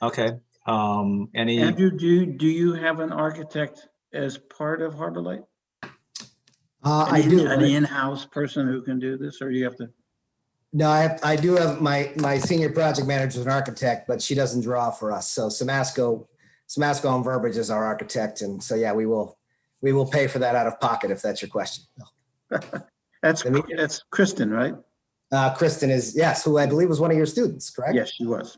Okay, any, Andrew, do you have an architect as part of Harbor Light? I do. An in-house person who can do this, or do you have to? No, I do have my senior project manager is an architect, but she doesn't draw for us. So Samasco and Verbiage is our architect. And so, yeah, we will pay for that out of pocket if that's your question. That's Kristen, right? Kristen is, yes, who I believe was one of your students, correct? Yes, she was.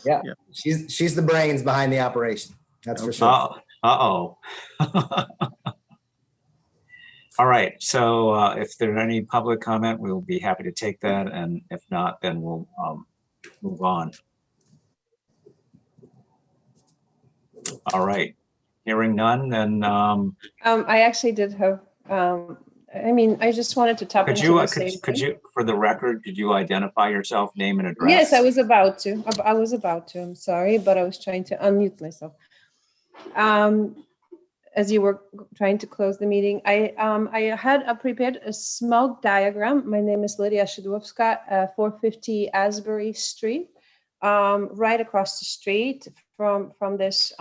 Yeah. She's the brains behind the operation. That's for sure. uh-oh. All right, so if there are any public comment, we'll be happy to take that, and if not, then we'll move on. All right, hearing none, then I actually did have, I just wanted to tap into the same could thing. you, for the record, could you identify yourself, name and address? Yes, I was about to. I'm sorry, but I was trying to unmute myself. As you were trying to close the meeting, I had prepared a small diagram. My name is Lydia Shidwowska, 450 Asbury Street, right across the street from this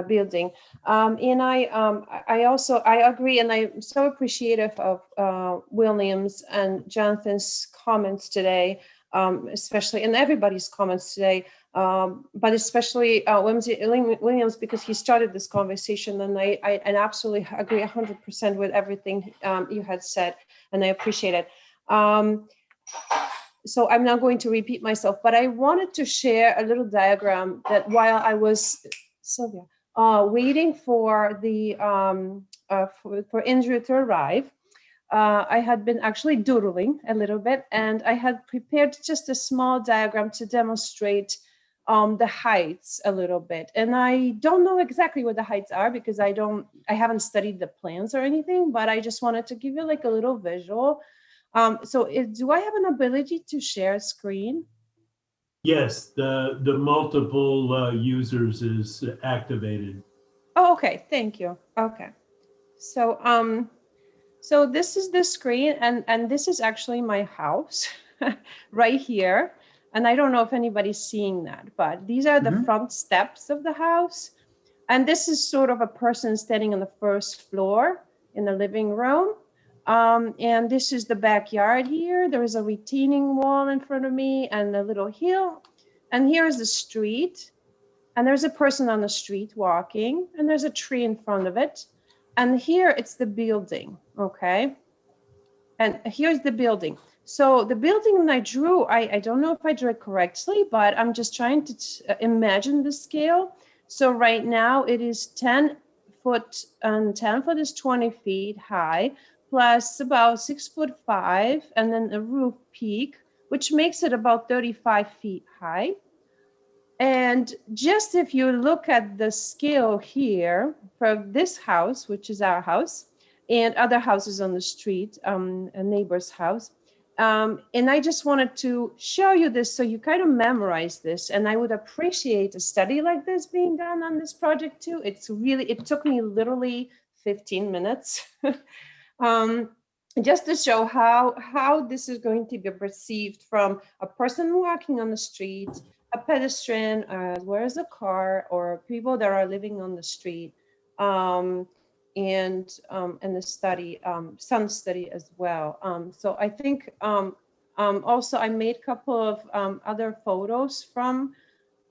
building. And I agree, and I'm so appreciative of Williams and Jonathan's comments today, especially, and everybody's comments today, but especially Williams, because he started this conversation, and I absolutely agree 100% with everything you had said, and I appreciate it. So I'm not going to repeat myself, but I wanted to share a little diagram that while I was, Sylvia, waiting for the for Andrew to arrive, I had been actually doodling a little bit, and I had prepared just a small diagram to demonstrate the heights a little bit. And I don't know exactly what the heights are because I haven't studied the plans or anything, but I just wanted to give you like a little visual. Do I have an ability to share screen? Yes, the multiple users is activated. Oh, okay, thank you. Okay, so so this is the screen, and this is actually my house right here. And I don't know if anybody's seeing that, but these are the front steps of the house. And this is sort of a person standing on the first floor in the living room. And this is the backyard here. There is a retaining wall in front of me and a little hill. And here's the street. And there's a person on the street walking, and there's a tree in front of it. And here it's the building, okay? And here's the building. So the building I drew, I don't know if I drew it correctly, but I'm just trying to imagine the scale. So right now it is 10 foot, and 10 foot is 20 feet high, plus about 6'5", and then a roof peak, which makes it about 35 feet high. And just if you look at the scale here for this house, which is our house, and other houses on the street, a neighbor's house. And I just wanted to show you this so you kind of memorize this. And I would appreciate a study like this being done on this project too. It took me literally 15 minutes just to show how this is going to be perceived from a person walking on the street, a pedestrian, as well as a car, or people that are living on the street. And the study, sun study as well. So I think also I made a couple of other photos from,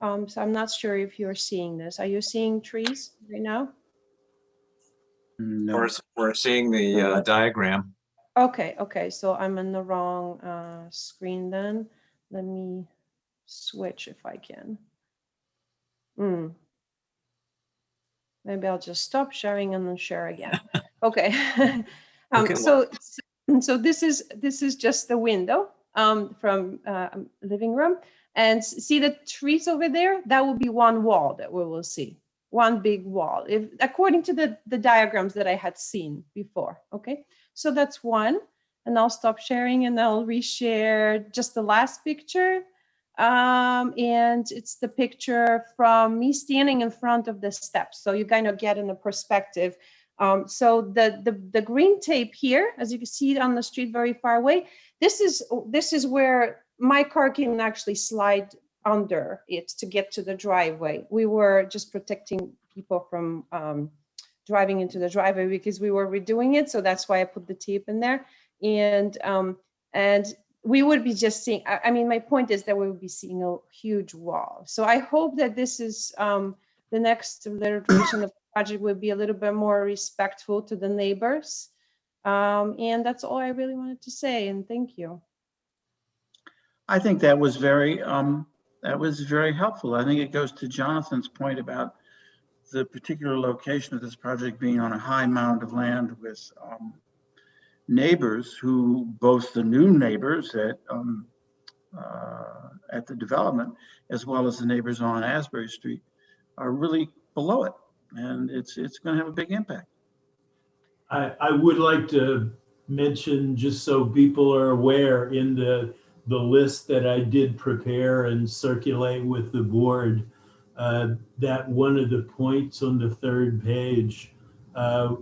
so I'm not sure if you're seeing this. Are you seeing trees right now? No. We're seeing the diagram. Okay, so I'm in the wrong screen then. Let me switch if I can. Maybe I'll just stop sharing and then share again. Okay. Okay, So this is just the window from living room, and see the trees over there. That will be one wall that we will see, one big wall, if according to the diagrams that I had seen before. Okay, so that's one, and I'll stop sharing and I'll reshare just the last picture. And it's the picture from me standing in front of the steps, so you kind of get in a perspective. So the green tape here, as you can see on the street very far away, this is where my car can actually slide under it to get to the driveway. We were just protecting people from driving into the driveway because we were redoing it, so that's why I put the tape in there. And we would be just seeing, I mean, my point is that we would be seeing a huge wall. So I hope that this is the next iteration of the project will be a little bit more respectful to the neighbors. And that's all I really wanted to say, and thank you. I think that was very helpful. I think it goes to Jonathan's point about the particular location of this project being on a high mound of land with neighbors who, both the new neighbors at the development, as well as the neighbors on Asbury Street, are really below it, and it's going to have a big impact. I would like to mention, just so people are aware, in the list that I did prepare and circulate with the board, that one of the points on the third page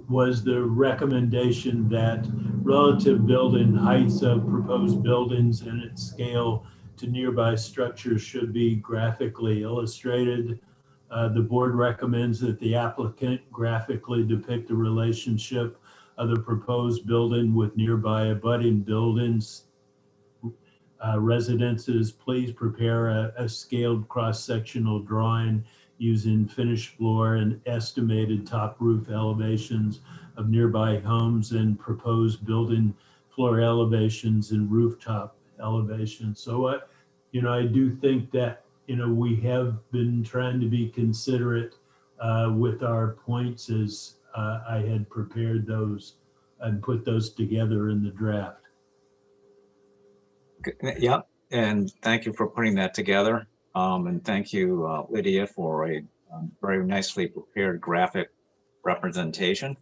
was the recommendation that relative building heights of proposed buildings and its scale to nearby structures should be graphically illustrated. The board recommends that the applicant graphically depict the relationship of the proposed building with nearby abutting buildings, residences. Please prepare a scaled cross-sectional drawing using finished floor and estimated top roof elevations of nearby homes and proposed building floor elevations and rooftop elevations. So I do think that, we have been trying to be considerate with our points as I had prepared those and put those together in the draft. Yep, and thank you for putting that together. And thank you, Lydia, for a very nicely prepared graphic representation.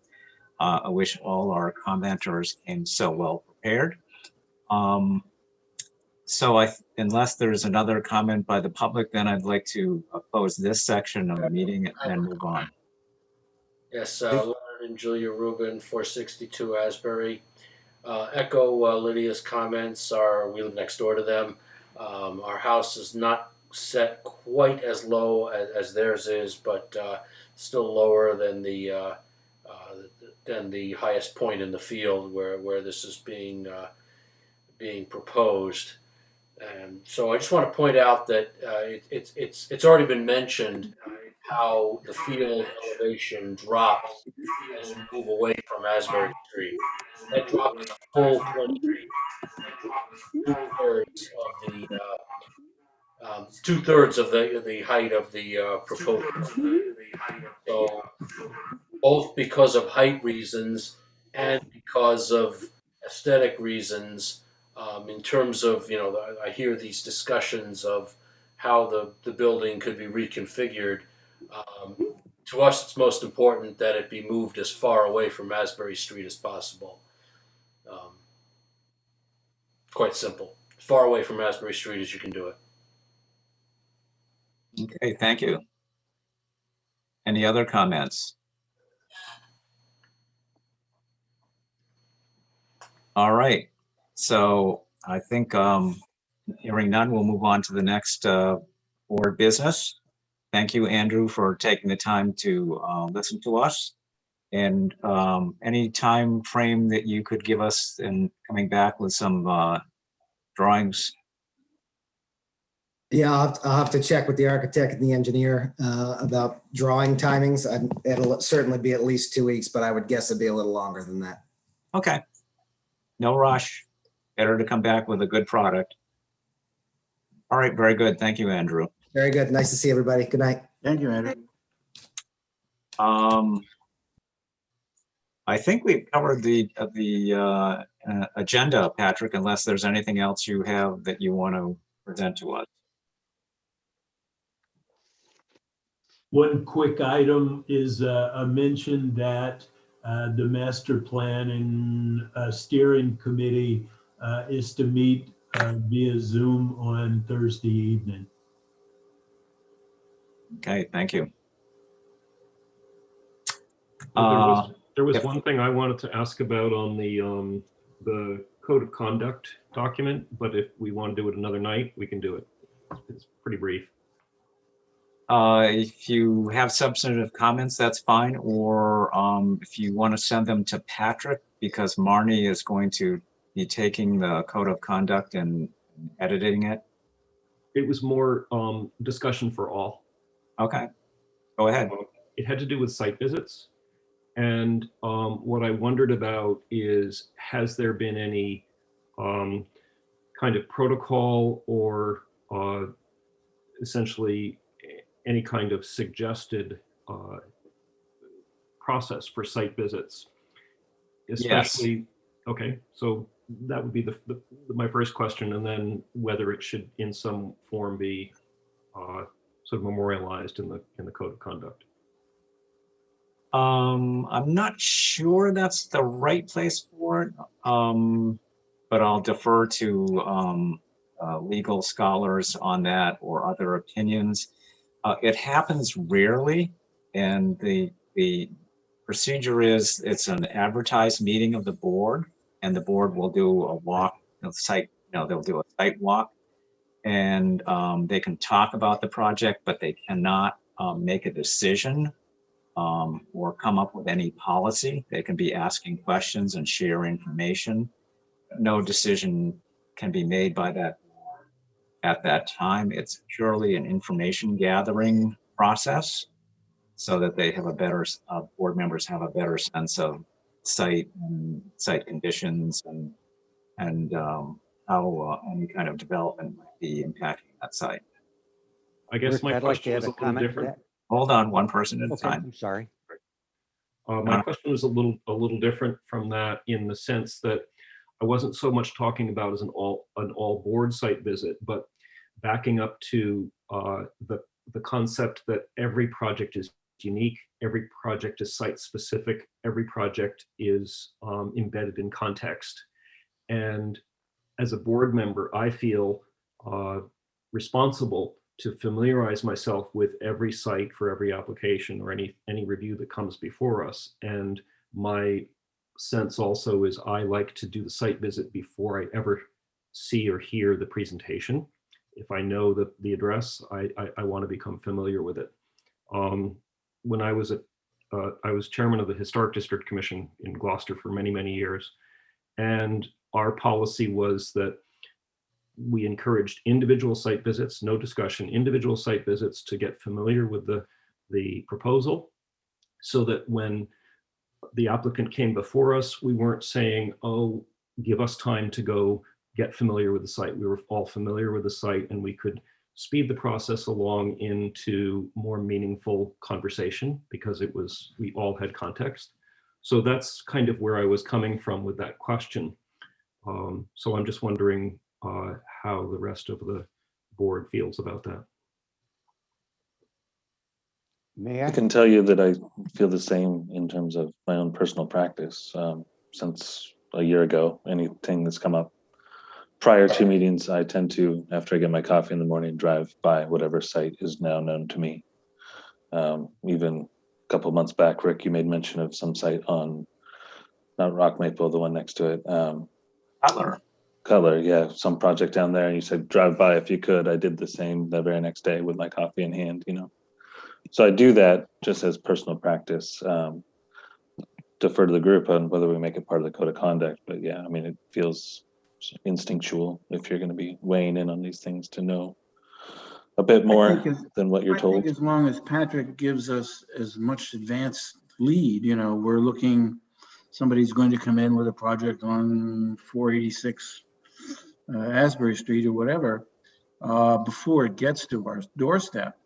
I wish all our commenters came so well prepared. So unless there's another comment by the public, then I'd like to close this section of the meeting and move on. Yes, Leonard and Julia Rubin, 462 Asbury. Echo Lydia's comments. We live next door to them. Our house is not set quite as low as theirs is, but still lower than the highest point in the field where this is being proposed. And so I just want to point out that it's already been mentioned. how the field elevation drops as you move away from Asbury Street. That drops a full 20 feet, two-thirds of the 2/3 of the height of the proposed. So both because of height reasons and because of aesthetic reasons, in terms of, I hear these discussions of how the building could be reconfigured. To us, it's most important that it be moved as far away from Asbury Street as possible. Quite simple. As far away from Asbury Street as you can do it. Okay, thank you. Any other comments? All right, so I think hearing none, we'll move on to the next board business. Thank you, Andrew, for taking the time to listen to us. And any time frame that you could give us in coming back with some drawings. Yeah, I'll have to check with the architect and the engineer about drawing timings. It'll certainly be at least 2 weeks, but I would guess it'd be a little longer than that. Okay. No rush. Better to come back with a good product. All right, very good. Thank you, Andrew. Very good. Nice to see everybody. Good night. Thank you, Andrew. I think we've covered the agenda, Patrick, unless there's anything else you have that you want to present to us. One quick item is a mention that the master plan and steering committee is to meet via Zoom on Thursday evening. Okay, thank you. There was yep. one thing I wanted to ask about on the code of conduct document, but if we want to do it another night, we can do it. It's pretty brief. If you have substantive comments, that's fine. Or if you want to send them to Patrick, because Marnie is going to be taking the code of conduct and editing it. It was more discussion for all. Okay, go ahead. It had to do with site visits. And what I wondered about is, has there been any kind of protocol or essentially any kind of suggested process for site visits? Especially, yes. Okay, so that would be my first question, and then whether it should in some form be sort of memorialized in the code of conduct. I'm not sure that's the right place for it, but I'll defer to legal scholars on that or other opinions. It happens rarely, and the procedure is it's an advertised meeting of the board, and the board will do a walk, they'll do a site walk, and they can talk about the project, but they cannot make a decision or come up with any policy. They can be asking questions and share information. No decision can be made by that board at that time. It's purely an information gathering process so that they have a better, board members have a better sense of site and site conditions and how any kind of development might be impacting that site. I guess my question is a little different. Hold on, one person at a time. I'm sorry. My question was a little different from that, in the sense that I wasn't so much talking about as an all board site visit, but backing up to the concept that every project is unique, every project is site specific, every project is embedded in context. And as a board member, I feel responsible to familiarize myself with every site for every application or any review that comes before us. And my sense also is I like to do the site visit before I ever see or hear the presentation. If I know the address, I want to become familiar with it. When I was chairman of the Historic District Commission in Gloucester for many, many years. And our policy was that we encouraged individual site visits, no discussion, individual site visits to get familiar with the the proposal, so that when the applicant came before us, we weren't saying, oh, give us time to go get familiar with the site. We were all familiar with the site, and we could speed the process along into more meaningful conversation because we all had context. So that's kind of where I was coming from with that question. So I'm just wondering how the rest of the board feels about that. May I I? can tell you that I feel the same in terms of my own personal practice. Since a year ago, anything that's come up prior to meetings, I tend to, after I get my coffee in the morning, drive by whatever site is now known to me. Even a couple of months back, Rick, you made mention of some site on, not Rock Maple, the one next to it. Cutler, yeah, some project down there. And you said drive by if you could. I did the same the very next day with my coffee in hand, So I do that just as personal practice. Defer to the group on whether we make it part of the code of conduct. But yeah, I mean, it feels instinctual if you're going to be weighing in on these things to know a bit more than what you're I told. think as long as Patrick gives us as much advance lead, we're looking, somebody's going to come in with a project on 486 Asbury Street or whatever, before it gets to our doorstep.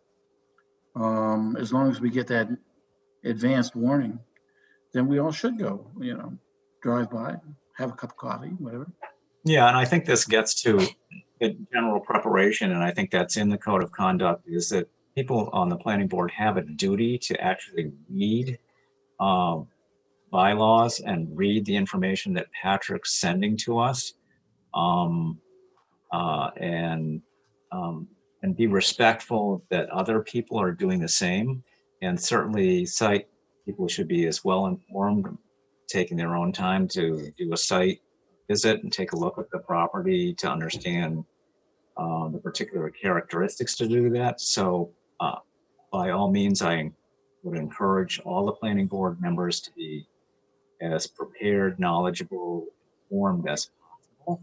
As long as we get that advanced warning, then we all should go, drive by, have a cup of coffee, whatever. Yeah, and I think this gets to the general preparation, and I think that's in the code of conduct, is that people on the planning board have a duty to actually read bylaws and read the information that Patrick's sending to us, and be respectful that other people are doing the same. And certainly site people should be as well informed, taking their own time to do a site visit and take a look at the property to understand the particular characteristics to do that. So by all means, I would encourage all the planning board members to be as prepared, knowledgeable, informed as possible.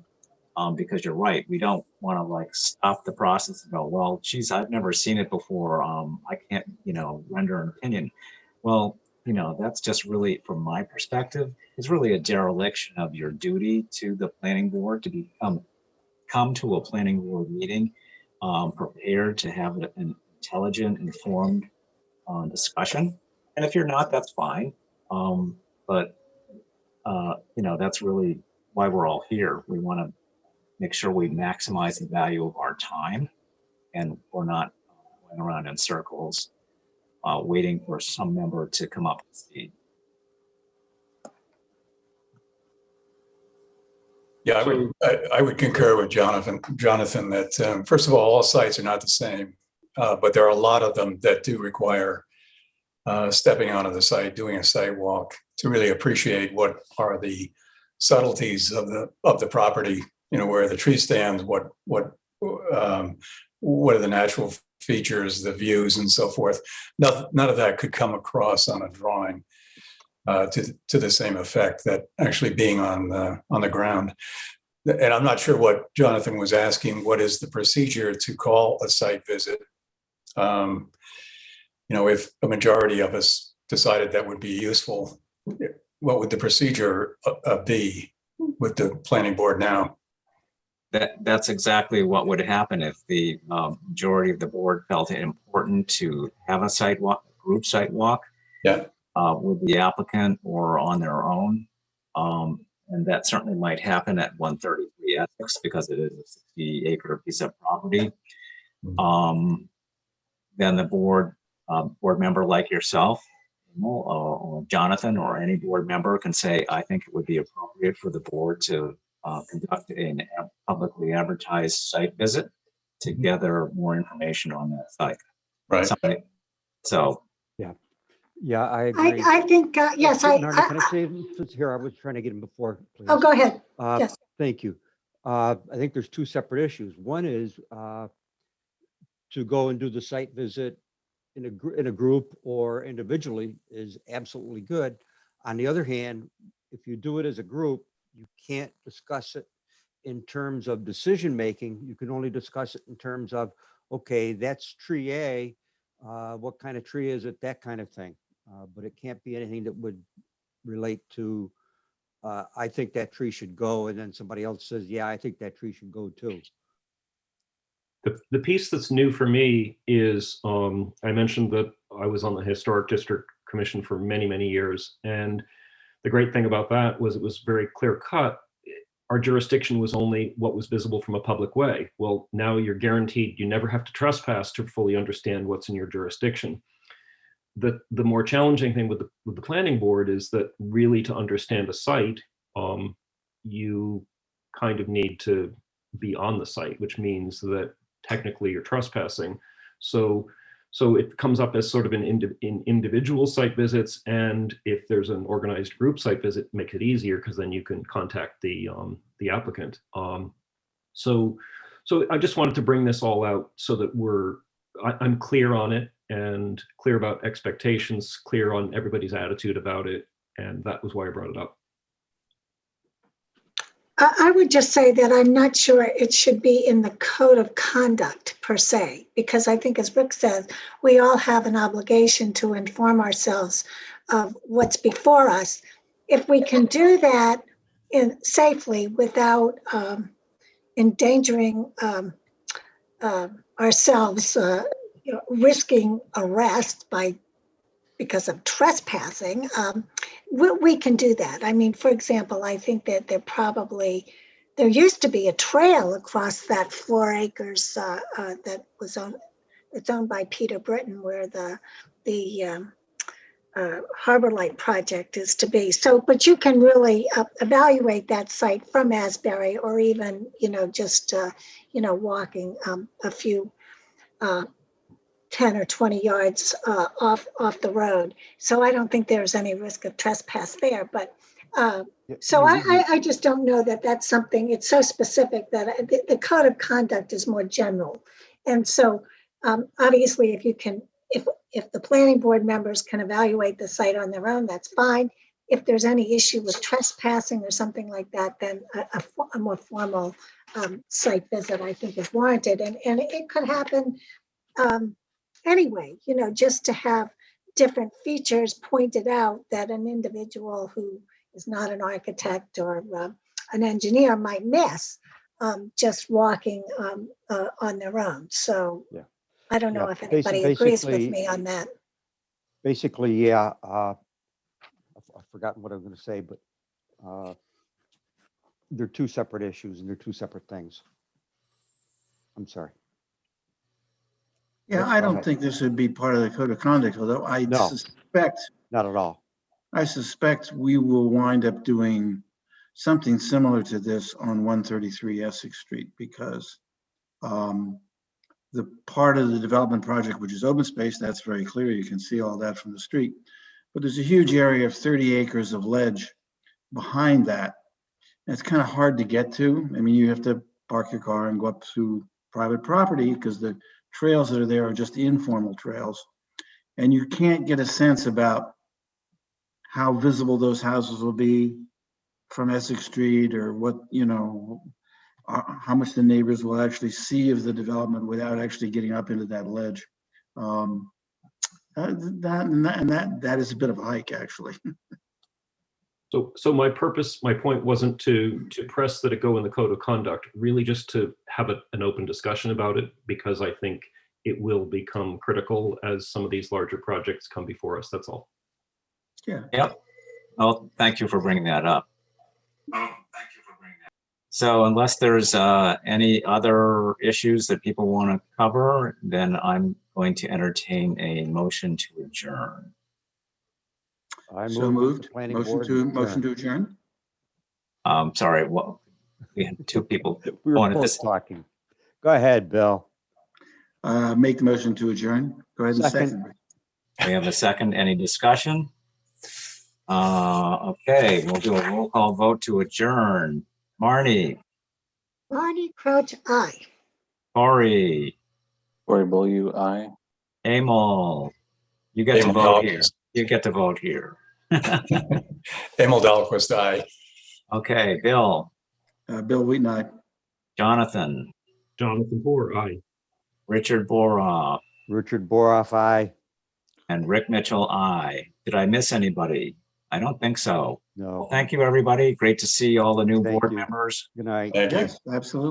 Because you're right, we don't want to stop the process and go, well, geez, I've never seen it before. I can't, render an opinion. Well, that's just really, from my perspective, it's really a dereliction of your duty to the planning board to come to a planning board meeting prepared to have an intelligent, informed discussion. And if you're not, that's fine. But that's really why we're all here. We want to make sure we maximize the value of our time, and we're not going around in circles waiting for some member to come up to speed. Yeah, I would concur with Jonathan that first of all sites are not the same, but there are a lot of them that do require stepping onto the site, doing a site walk to really appreciate what are the subtleties of the property. Where the tree stands, what are the natural features, the views, and so forth. None of that could come across on a drawing to the same effect that actually being on the ground. And I'm not sure what Jonathan was asking. What is the procedure to call a site visit? If a majority of us decided that would be useful, what would the procedure be with the planning board now? That's exactly what would happen if the majority of the board felt it important to have a site walk, group site walk, with the applicant or on their own. And that certainly might happen at 133 Essex because it is a 60-acre piece of property. Then the board member like yourself or Jonathan or any board member can say, I think it would be appropriate for the board to conduct a publicly advertised site visit to gather more information on that site. Right. So. Yeah, I agree. I think, yes, Nardi, can I say this here? I was trying to get him before. Please. Oh, go ahead. Yes. Thank you. I think there's two separate issues. One is to go and do the site visit in a group or individually is absolutely good. On the other hand, if you do it as a group, you can't discuss it in terms of decision making. You can only discuss it in terms of, okay, that's tree A. what kind of tree is it, that kind of thing. But it can't be anything that would relate to, I think that tree should go, and then somebody else says, yeah, I think that tree should go too. The piece that's new for me is, I mentioned that I was on the Historic District Commission for many, many years. And the great thing about that was it was very clear cut. Our jurisdiction was only what was visible from a public way. Well, now you're guaranteed you never have to trespass to fully understand what's in your jurisdiction. The more challenging thing with the planning board is that really to understand a site, you kind of need to be on the site, which means that technically you're trespassing. So it comes up as sort of in individual site visits, and if there's an organized group site visit, make it easier because then you can contact the applicant. So I just wanted to bring this all out so that I'm clear on it and clear about expectations, clear on everybody's attitude about it, and that was why I brought it up. I would just say that I'm not sure it should be in the code of conduct per se, because I think, as Rick says, we all have an obligation to inform ourselves of what's before us. If we can do that safely without endangering ourselves, risking arrest because of trespassing, we can do that. I mean, for example, I think that there used to be a trail across that 4 acres that was it's owned by Peter Britton, where the Harbor Light project is to be. So, but you can really evaluate that site from Asbury, or even, just, walking a few 10 or 20 yards off the road. So I don't think there's any risk of trespass there. But so I just don't know that that's something, it's so specific that the code of conduct is more general. And so obviously if the planning board members can evaluate the site on their own, that's fine. If there's any issue with trespassing or something like that, then a more formal site visit, I think, is warranted. And it could happen anyway, just to have different features pointed out that an individual who is not an architect or an engineer might miss just walking on their own. So yeah. I don't know if anybody agrees with me on that. Basically, yeah. I've forgotten what I'm going to say, but they're two separate issues and they're two separate things. I'm sorry. Yeah, I don't think this would be part of the code of conduct, although suspect. Not at all. I suspect we will wind up doing something similar to this on 133 Essex Street, because the part of the development project, which is open space, that's very clear. You can see all that from the street. But there's a huge area of 30 acres of ledge behind that. And it's kind of hard to get to. I mean, you have to park your car and go up through private property because the trails that are there are just informal trails. And you can't get a sense about how visible those houses will be from Essex Street, or what, how much the neighbors will actually see of the development without actually getting up into that ledge. That is a bit of a hike, actually. So my point wasn't to press that it go in the code of conduct, really just to have an open discussion about it, because I think it will become critical as some of these larger projects come before us. That's all. Yeah. Yep. Well, thank you for bringing that up. So unless there's any other issues that people want to cover, then I'm going to entertain a motion to adjourn. So moved. Motion to adjourn. Sorry, we had two people. We were both talking. Go ahead, Bill. Make the motion to adjourn. Go ahead and second. We have a second. Any discussion? Okay, we'll do a roll call vote to adjourn. Marnie. Marnie Crouch, aye. Corey. Cory Beaulieu, aye. Emil. You get to vote here. You get to vote here. Emil Dahlquist, aye. Okay, Bill. Bill Wheaton, aye. Jonathan. Jonathan Bohr, aye. Richard Boroff. Richard Boroff, aye. And Rick Mitchell, aye. Did I miss anybody? I don't think so. No. Thank you, everybody. Great to see all the new Thank board you. members. Good night. Thank you. Yes, absolutely.